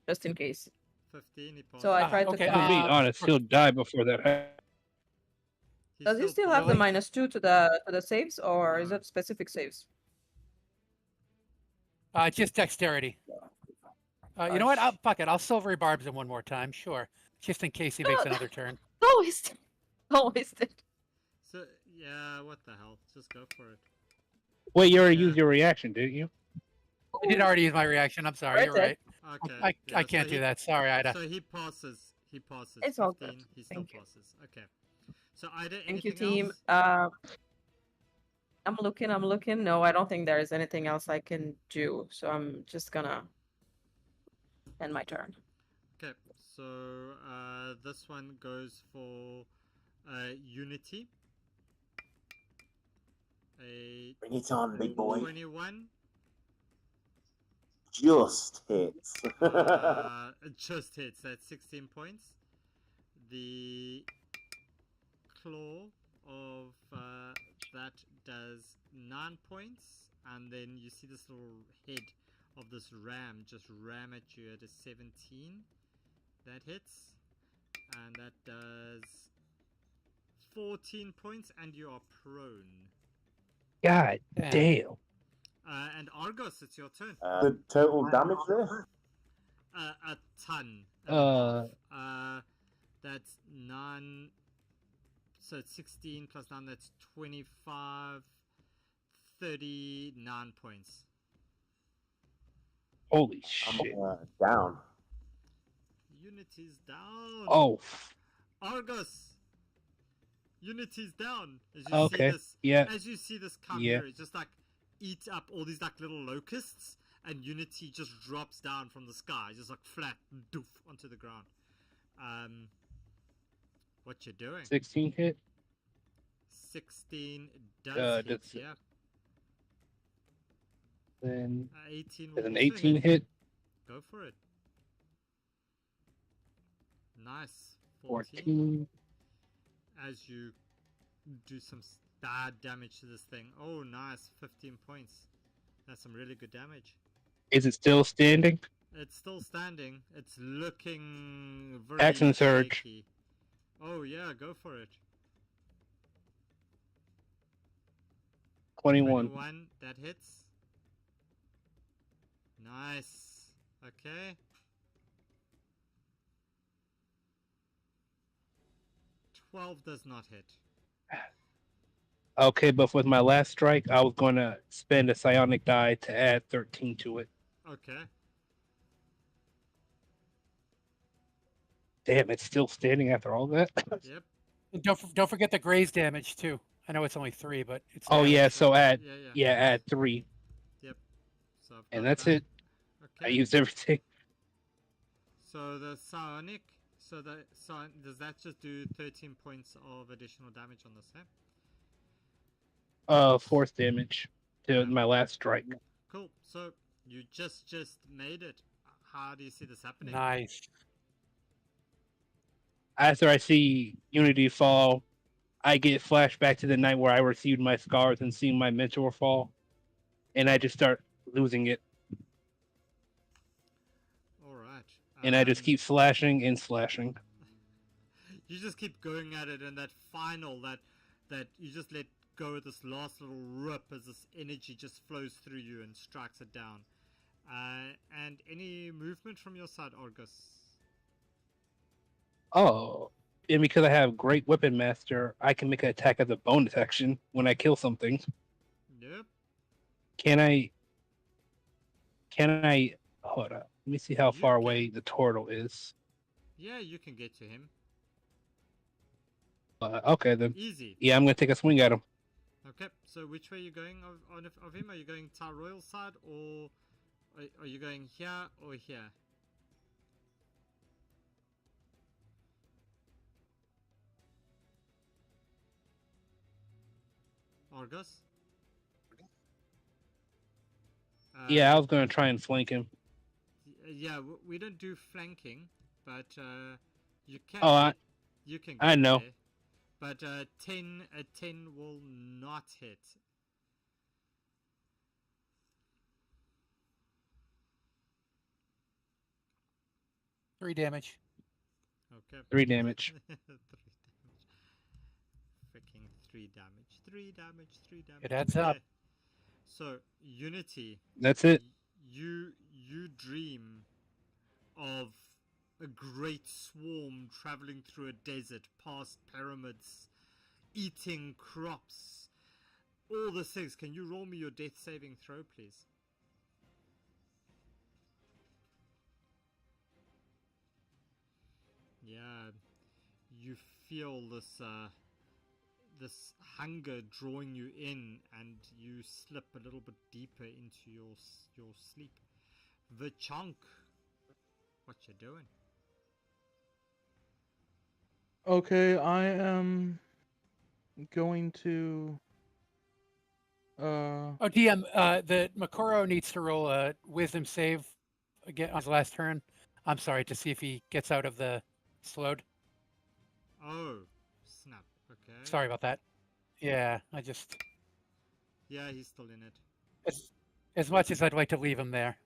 just in case. 15, he passes. So I tried okay, to. To be honest, he'll die before that happens. Does he still have the Really? -2 to the saves, or is No. it specific saves? Just dexterity. You know what? Fuck it. I'll silvery barbs him one more time. Sure, just in case he makes another turn. Don't waste it. Don't waste it. So, yeah, what the hell? Just go for it. Wait, you already Yeah. used your reaction, didn't you? I did already use my reaction. I'm sorry. You're right. Okay. I can't do that. Sorry, Ida. So he passes. He passes. It's all 15, good. he still Thank you. passes. Okay. So Ida, Thank you, anything team. else? I'm looking. No, I don't think there is anything else I can do. So I'm just gonna end my turn. Okay, so this one goes for Unity. A Bring it on, big boy. 21. Just hits. It just hits. That's 16 points. The claw of that does 9 points, and then you see this little head of this ram just ram at you at a 17. That hits, and that does 14 points, and you are prone. God Yeah. damn. And Argos, it's your turn. The total damage there? A ton. That's 9. So it's 16 plus 9, that's 25, 39 points. Holy I'm shit. down. Unity's down. Oh, Argos! Unity's down. As you okay. see this, Yeah. As you see this come Yeah. here, it just like eats up all these like little locusts, and Unity just drops down from the sky, just like flat, doof, onto the ground. What you doing? 16 hit. 16 does hit, that's- yeah. Then 18 will there's an also 18 hit. Go for it. Nice. 14. 14. As you do some bad damage to this thing. Oh, nice. 15 points. That's some really good damage. Is it still standing? It's still standing. It's looking very Action surge. shaky. Oh, yeah, go for it. 21. 21, that hits. Nice. Okay. 12 does not hit. Okay, but with my last strike, I was going to spend a psionic die to add 13 to it. Okay. Damn, it's still standing after all that? Yep. And don't forget the graze damage too. I know it's only 3, but it's Oh, damage. yeah, so add, Yeah. add 3. So I've And got that's that. it. I Okay. used everything. So the psionic. So does that just do 13 points of additional damage on the same? Force damage to my last strike. Cool. So you just made it. How do you see this happening? Nice. After I see Unity fall, I get flashback to the night where I received my scars and seeing my mentor fall, and I just start losing it. All right. And I just keep slashing and slashing. You just keep going at it, and that final that you just let go of this last little rip as this energy just flows through you and strikes it down. And any movement from your side, Argus? Oh, and because I have Great Weapon Master, I can make an attack as a bonus action when I kill something. Yep. Can I? Hold on. Let me see how far away the turtle is. Yeah, you can get to him. Okay, then. Easy. Yeah, I'm going to take a swing at him. Okay, so which way are you going of him? Are you going Tar Royal side, or are you going here or here? Argus? Yeah, I was going to try and flank him. Yeah, we don't do flanking, but you can. Oh, you can. I know. There, but 10 will not hit. Three damage. Okay. 3 damage. 3 damage. Freaking 3 damage. 3 damage. 3 damage. It adds up. So Unity. That's it. You dream of a great swarm traveling through a desert, past pyramids, eating crops, all the things. Can you roll me your death saving throw, please? Yeah, you feel this hunger drawing you in, and you slip a little bit deeper into your sleep. The chunk. What you doing? Okay, I am going to Oh, DM, the Makoro needs to roll a wisdom save again on his last turn. I'm sorry, to see if he gets out of the slowed. Oh, snap. Okay. Sorry about that. Yeah, I just Yeah, he's still in it. as much as I'd like to leave him there.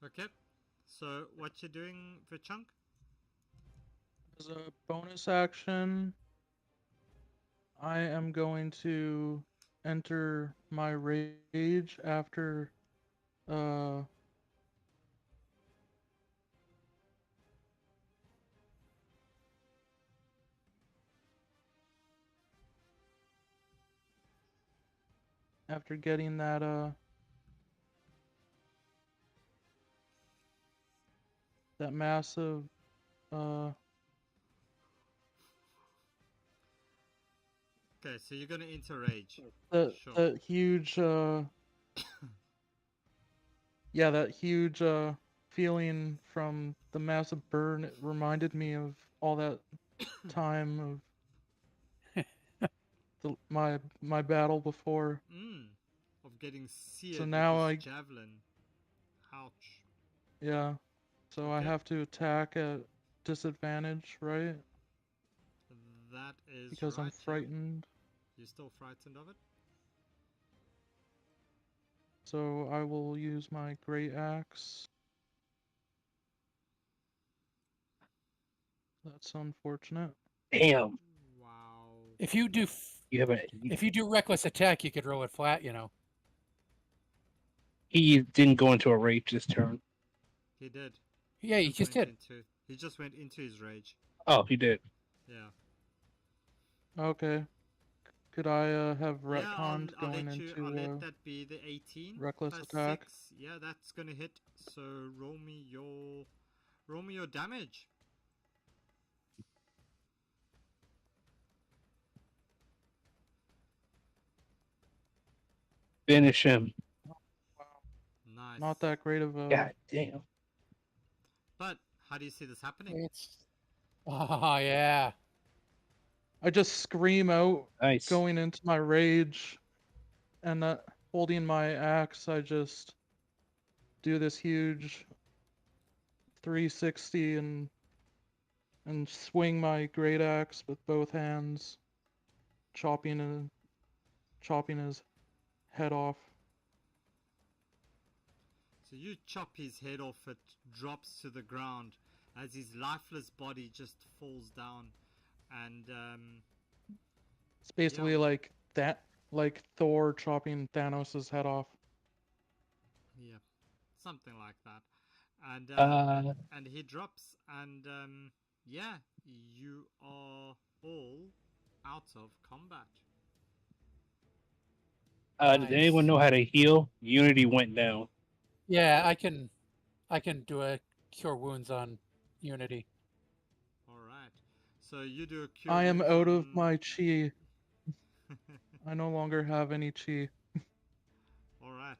Okay. So what you doing for chunk? As a bonus action, I am going to enter my rage after after getting that that massive Okay, so you're gonna enter rage. Sure. that huge yeah, that huge feeling from the massive burn. It reminded me of all that time of my battle before. Of getting seared So now with this javelin. Ouch. yeah. So I Okay. have to attack at disadvantage, right? That is Because right. I'm yeah. frightened. You're still frightened of it? So I will use my great axe. That's unfortunate. Damn. Wow. If you do You have a. if you do reckless attack, you could roll it flat. He didn't go into a rage this turn. He did. Yeah, you just went did. He just went into his rage. Oh, he did. Yeah. Okay. Could I have Yeah, retconned I'll going let you. I'll into let that be the 18 reckless plus attack? 6. Yeah, that's gonna hit. So roll me your damage. Finish him. Nice. Not that great of a. God damn. But how do you see this happening? It's oh yeah. I just scream out Nice. going into my rage, and holding my axe, I just do this huge 360 and swing my great axe with both hands, chopping his head off. So you chop his head off. It drops to the ground as his lifeless body just falls down, and It's basically like that, like Thor chopping Thanos' head off. yeah, something like that. And and he drops, and yeah, you are all out of combat. Does anyone know how to heal? Unity went down. Yeah, I can do a cure wounds on Unity. All right. So you do a cure I am wounds out of on- my chi. I no longer have any chi. All right.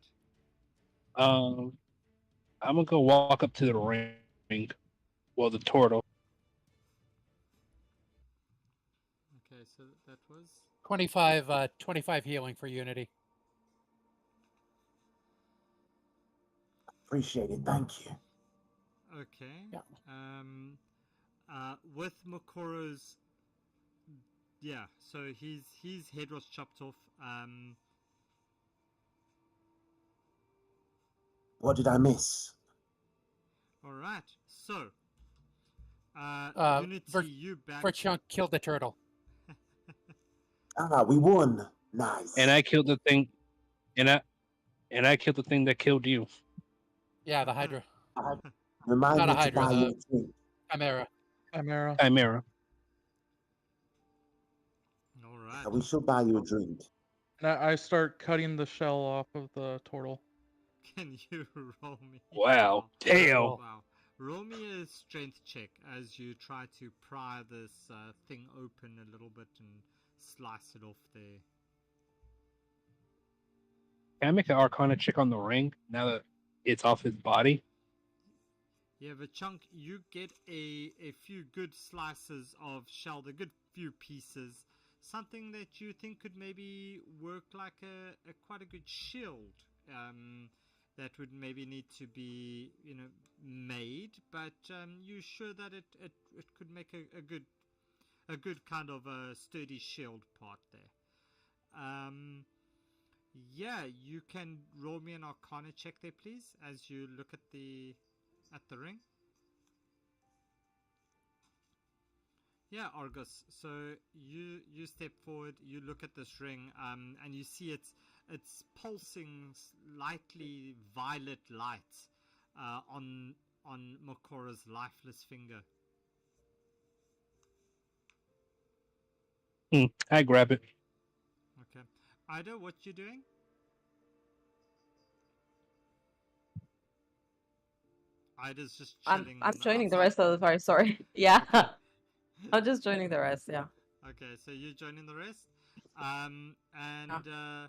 I'm gonna go walk up to the ring. Well, the turtle. Okay. So that was 25 healing for Unity. Appreciate it. Thank you. okay. Yeah. With Makoro's, yeah. So his head was chopped off. What did I miss? All right. So, Unity, Ver- you back. Verchunk killed the turtle. Ah, we won. Nice. And I killed the thing. And I killed the thing that killed you. Yeah, the Hydra. Remind Not me a to Hydra, buy you the a drink. Chimera. Chimera. Chimera. All right. We should buy you a drink. And I start cutting the shell off of the turtle. Can you roll me? Wow. Damn. Wow. Roll me a strength check as you try to pry this thing open a little bit and slice it off there. Can I make an Arcana check on the ring now that it's off his body? Yeah, but Chunk, you get a few good slices of shell, a good few pieces. Something that you think could maybe work like a quite a good shield. That would maybe need to be, made, but you're sure that it could make a good kind of a sturdy shield part there. Yeah, you can roll me an Arcana check there, please, as you look at the ring. Yeah, Argus. So you step forward, you look at this ring, and you see it's pulsing slightly violet light on Makora's lifeless finger. I grab it. Okay, Ida, what you doing? Ida's just chilling. I'm on the joining the outside. rest of the party. Sorry. Yeah. I'm just joining the rest. Yeah. Okay, so you're joining the rest, yeah.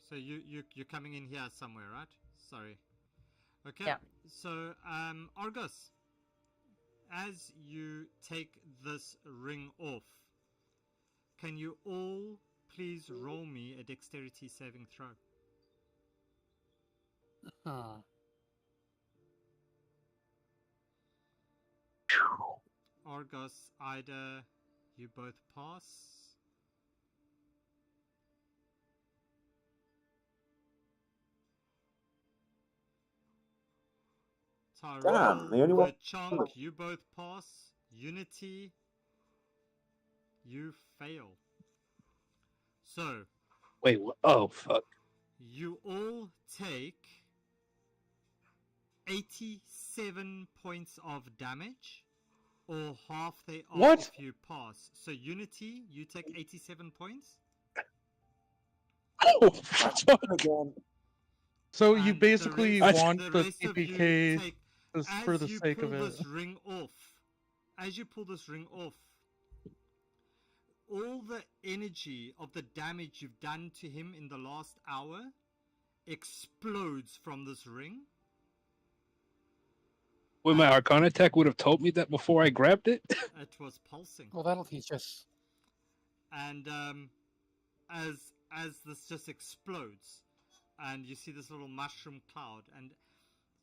So you're coming in here somewhere, right? Sorry. Okay. Yeah. So Argus, as you take this ring off, can you all please roll me a dexterity saving throw? Huh. Argos, Ida, you both pass. Tyrell, Damn, the only one. Chunk, you both pass. Unity, you fail. So, Wait, what? Oh, fuck. you all take 87 points of damage, or half they are What? if you pass. So, Unity, you take 87 points. Oh, fuck. Again. So you and basically the rest, want the the rest of you CPK take, just as for the you sake pull of it. this ring off, as you pull this ring off, all the energy of the damage you've done to him in the last hour explodes from this ring. Well, my Arcana tech would have told me that before I grabbed it. It was pulsing. Well, that'll teach us. And as this just explodes, and you see this little mushroom cloud, and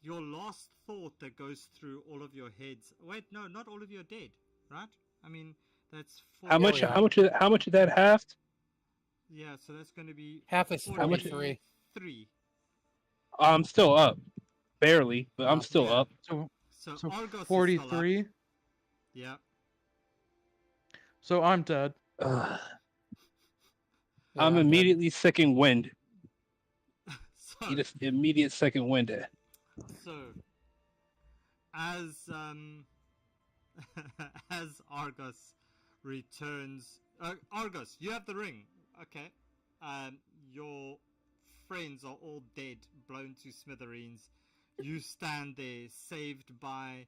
your last thought that goes through all of your heads. Wait, no, not all of you are dead, right? I mean, that's 40, How much? yeah. How much of that halved? Yeah, so that's going to be Half is How much- 43. 43. I'm still up, barely, but I'm still Yeah. up. So Argos is still up. 43. Yeah. So I'm dead. Ugh. Yeah, I'm dead. immediately second wind. So, Need an immediate second wind. so as as Argos returns, Argos, you have the ring. Okay. Your friends are all dead, blown to smithereens. You stand there, saved by,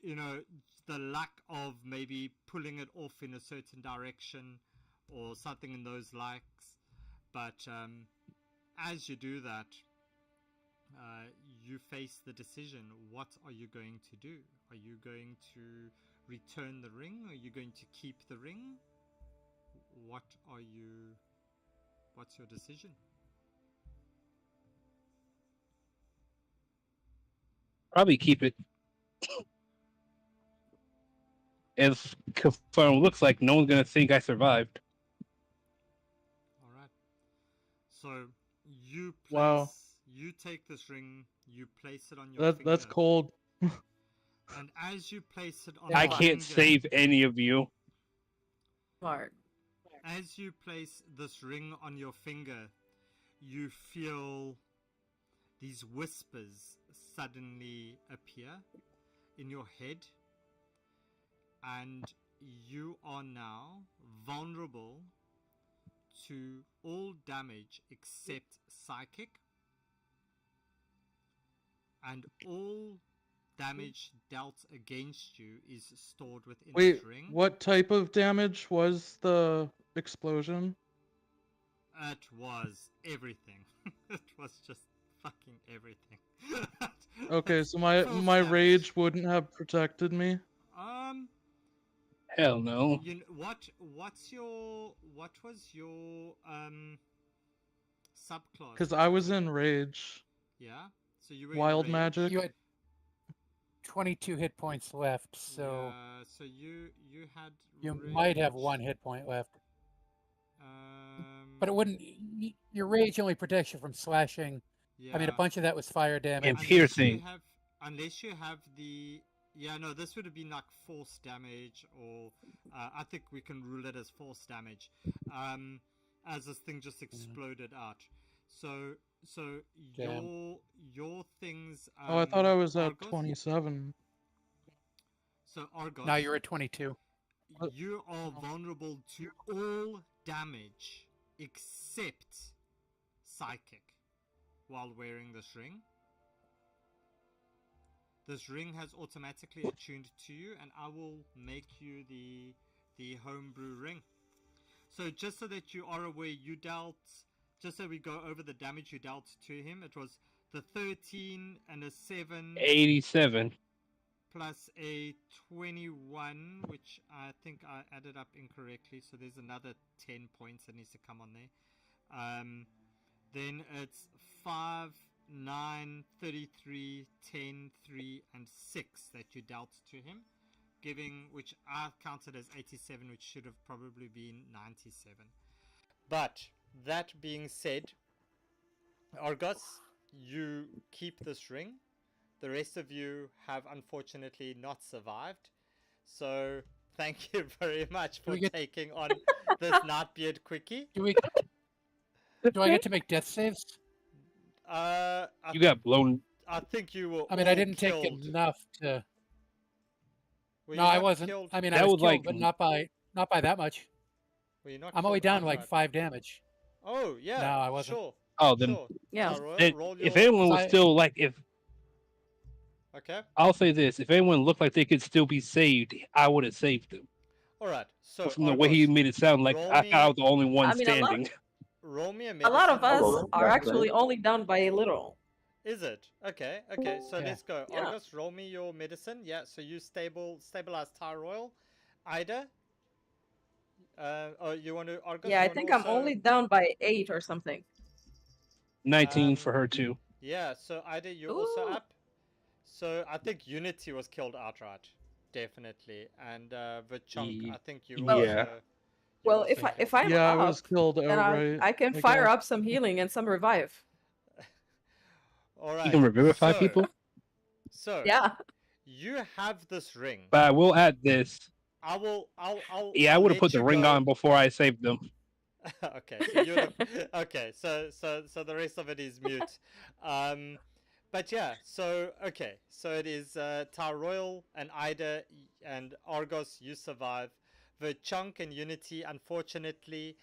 you know, the luck of maybe pulling it off in a certain direction or something in those likes. But as you do that, you face the decision. What are you going to do? Are you going to return the ring? Are you going to keep the ring? What's your decision? Probably keep it. As confirmed, looks like no one's gonna think I survived. All right. So you place, Wow. you take this ring, you place it on your finger. That's cold. And as you place it on Yeah. I your can't finger, save any of you. Smart. as you place this ring on your finger, you feel these whispers suddenly appear in your head, and you are now vulnerable to all damage except psychic, and all damage dealt against you is stored within Wait, this ring. what type of damage was the explosion? It was everything. It was just fucking everything. Okay, so my Full my damage. rage wouldn't have protected me. Hell no. What was your subclass? Because I was in rage. Yeah. So you were Wild in rage. magic. You had 22 hit points left, so Yeah, so you had. you might have rage. 1 hit point left. Um, But it wouldn't. Your rage only protects you from slashing. Yeah. I mean, a bunch of that was fire damage. And piercing. Unless you have the. Yeah, no, this would have been like force damage, or I think we can rule it as force damage. As this thing just exploded out. So Damn. your things. Oh, I thought I was at Argos? 27. So Argos, Now you're at 22. you are vulnerable to all damage except psychic while wearing this ring. This ring has automatically attuned to you, and I will make you the homebrew ring. So just so that you are aware, you dealt, just so we go over the damage you dealt to him, it was the 13 and a 7 87. plus a 21, which I think I added up incorrectly, so there's another 10 points that needs to come on there. Then it's 5, 9, 33, 10, 3, and 6 that you dealt to him. which I counted as 87, which should have probably been 97. But that being said, Argos, you keep this ring. The rest of you have unfortunately not survived. So thank you very much for taking on this Nightbeard quickie. Do I get to make death saves? You got blown. I think you were. I mean, I all didn't killed. take enough to. Were No, you I not wasn't. killed? I mean, That I was was killed, like- but not by that much. Were you not I'm only killed down like outright? 5 damage. Oh yeah. No, I wasn't. Sure. Oh, then Sure. Yeah. So It- roll if your- anyone was I- still like, if Okay. I'll say this, if anyone looked like they could still be saved, I would have saved them. All right. So But from the way he Argos, made it sound like roll I me- was the only one I mean, a lot- standing. roll me a A medicine. lot of us Hello, are Jack, actually right? only down by a little. Is it? Okay. Okay. So Yeah. let's go. Yeah. Argos, roll me your medicine. Yeah. So you stabilize Tyroil. Ida. Oh, you want to Argos? Yeah, you I wanna think I'm also- only down by 8 or something. 19 for her too. Yeah. So Ida, you're also Ooh. up. So I think Unity was killed outright, definitely, and Vichunk, I think you. Well- also, Yeah. you're Well, also if killed. I'm Yeah, I up, was killed then outright. I can I fire guess. up some healing and some revive. All right. You can revivify so- people, So Yeah. you have this ring. but I will add this. I'll. Yeah, I I'll would have let put the you ring go. on before I saved them. Okay, so you're okay. So the rest of it is mute. But yeah, so okay, so it is Tyroil and Ida and Argos. You survive. Chunk and Unity, unfortunately,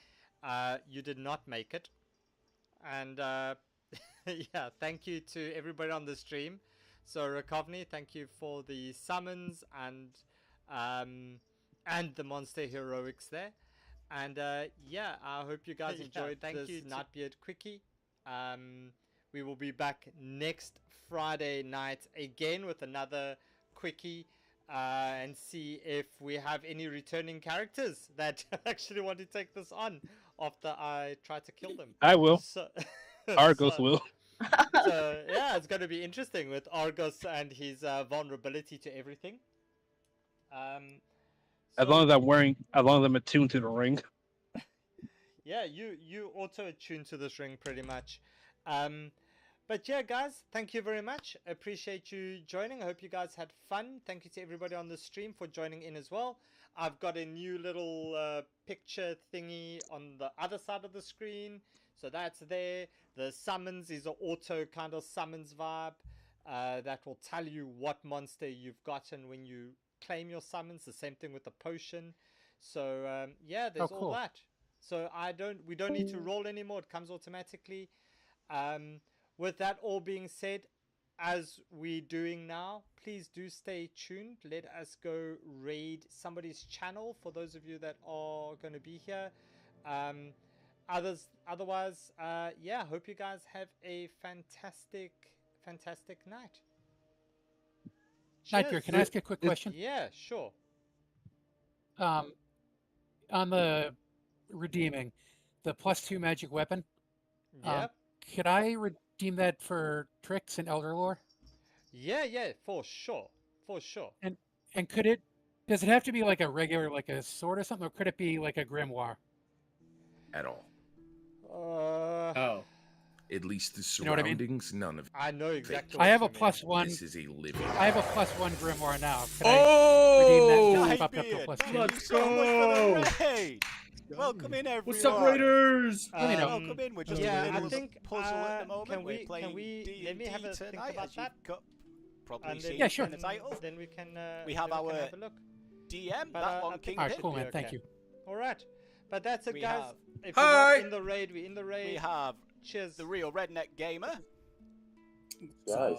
you did not make it. And yeah, thank you to everybody on the stream. So Rakovni, thank you for the summons and the monster heroics there. And yeah, I hope you guys Yeah, enjoyed thank this you to- Nightbeard quickie. We will be back next Friday night again with another quickie and see if we have any returning characters that actually want to take this on after I try to kill them. I will. So, Argos so- will. so yeah, it's going to be interesting with Argos and his vulnerability to everything. As long as I'm attuned to the ring. Yeah, you auto attune to this ring pretty much. But yeah, guys, thank you very much. Appreciate you joining. I hope you guys had fun. Thank you to everybody on the stream for joining in as well. I've got a new little picture thingy on the other side of the screen. So that's there. The summons is an auto kind of summons vibe that will tell you what monster you've gotten when you claim your summons. The same thing with the potion. So yeah, there's all cool. that. So we don't need to roll anymore. It comes automatically. With that all being said, as we're doing now, please do stay tuned. Let us go raid somebody's channel for those of you that are going to be here. Otherwise, yeah, hope you guys have a fantastic night. Nightbeard, Cheers. can I ask you a quick question? Yeah, sure. On the redeeming, the +2 magic weapon, Yep. could I redeem that for tricks and elder lore? Yeah, for sure. And does it have to be like a regular, like a sword or something, or could it be like a grimoire? At all. Oh. At least the You know what I mean? surroundings, none of I know exactly. I have a what you mean. +1. this is a living. I have a +1 grimoire now. Could I redeem that and bump up to a Nightbeard, +2? thank you so much for the raid. Welcome in, everyone. What's up, Raiders? Let me know. Welcome in. We're just yeah, in the I middle think, of a puzzle at the moment. can We're playing let me have a think tonight, about as that? you've got probably And seen Yeah, sure. in the title. Then we can. We have then we can our have a look. DM, But, that I one, think King. All right, should cool, be man. Thank okay. you. All right, but that's it, We guys. have- If you're Hi. not in the raid, we're in the raid. We have Cheers. the real redneck gamer Guys.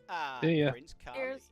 and See ya. Prince Kali. Cheers.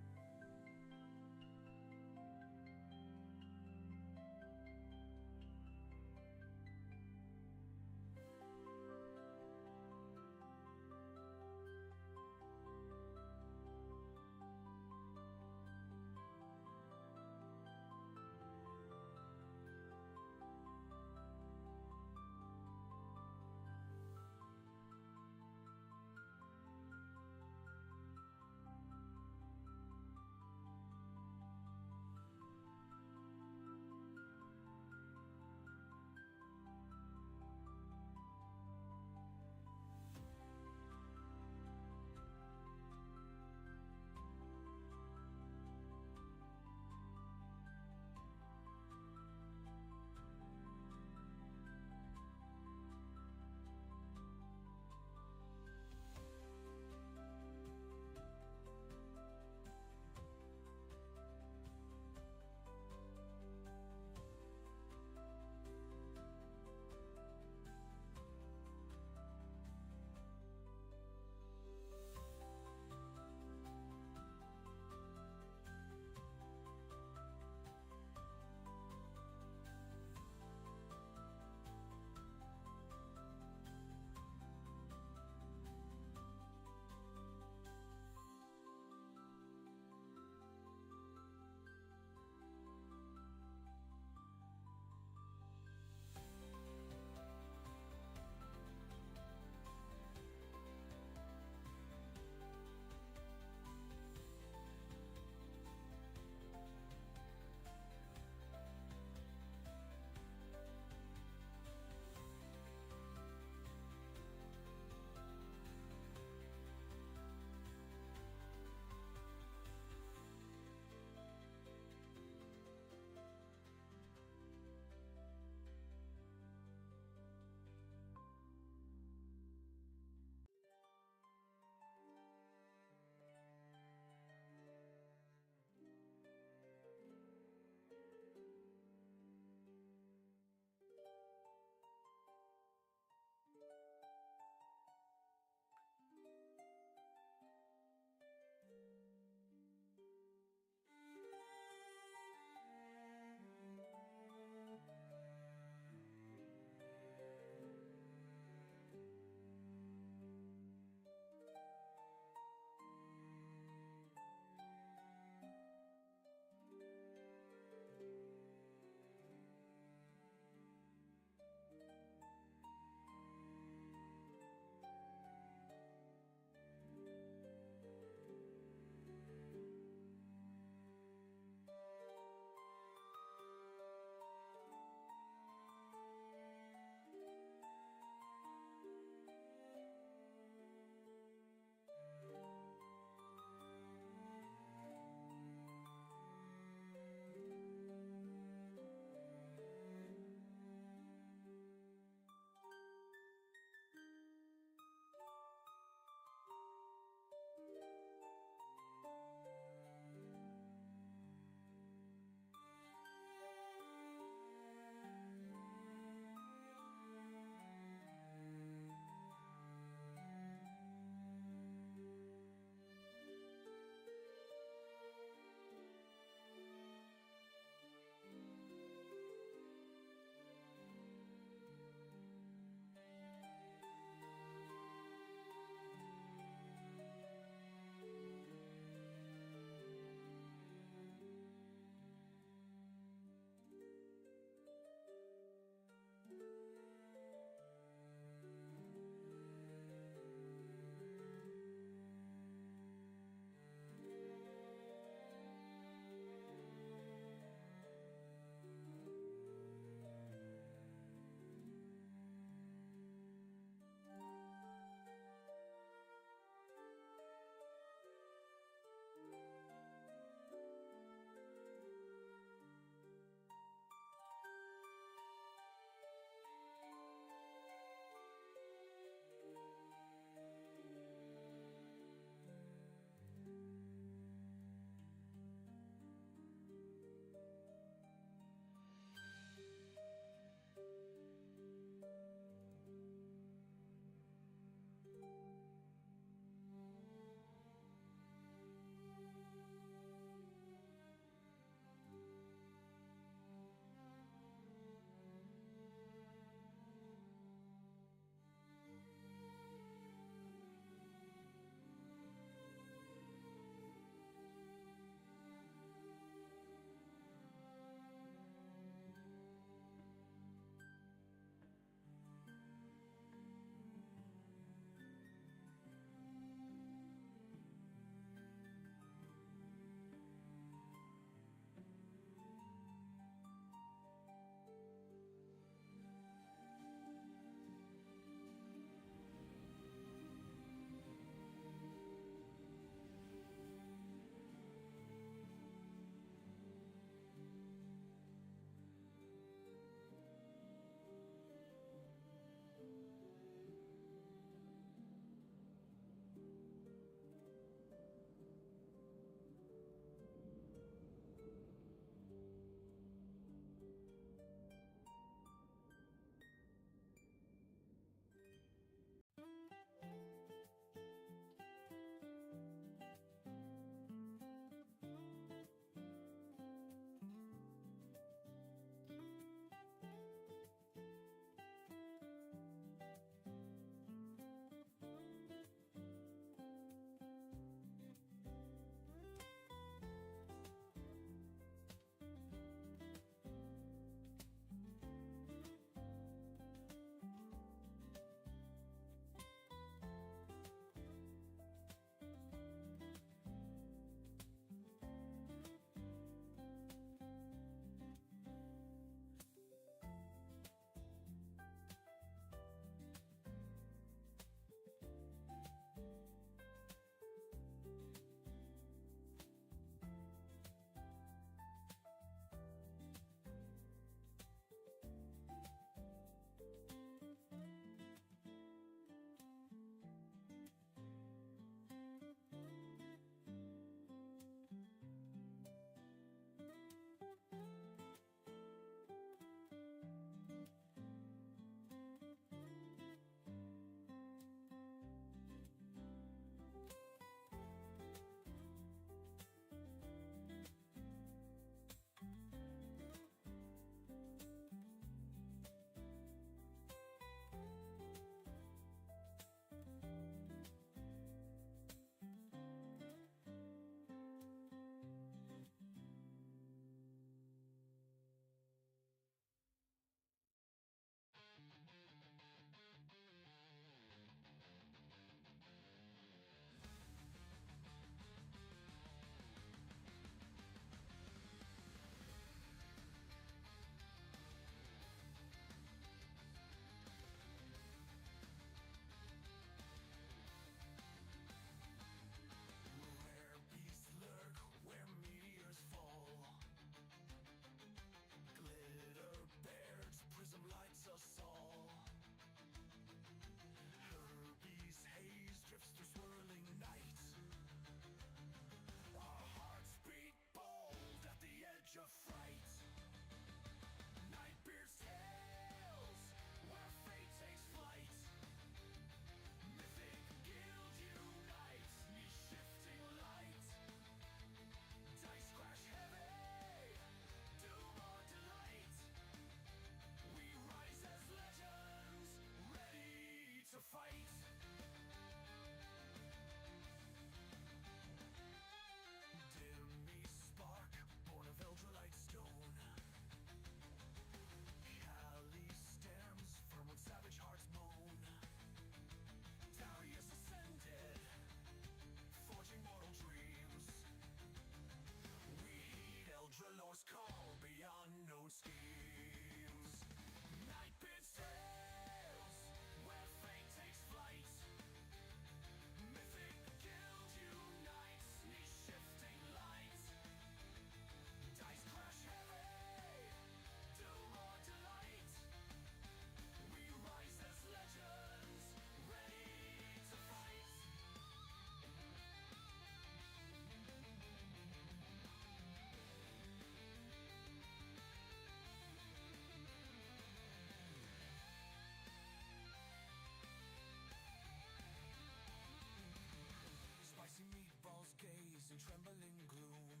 in trembling gloom.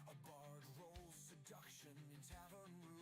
A bard rolls seduction in tavern room.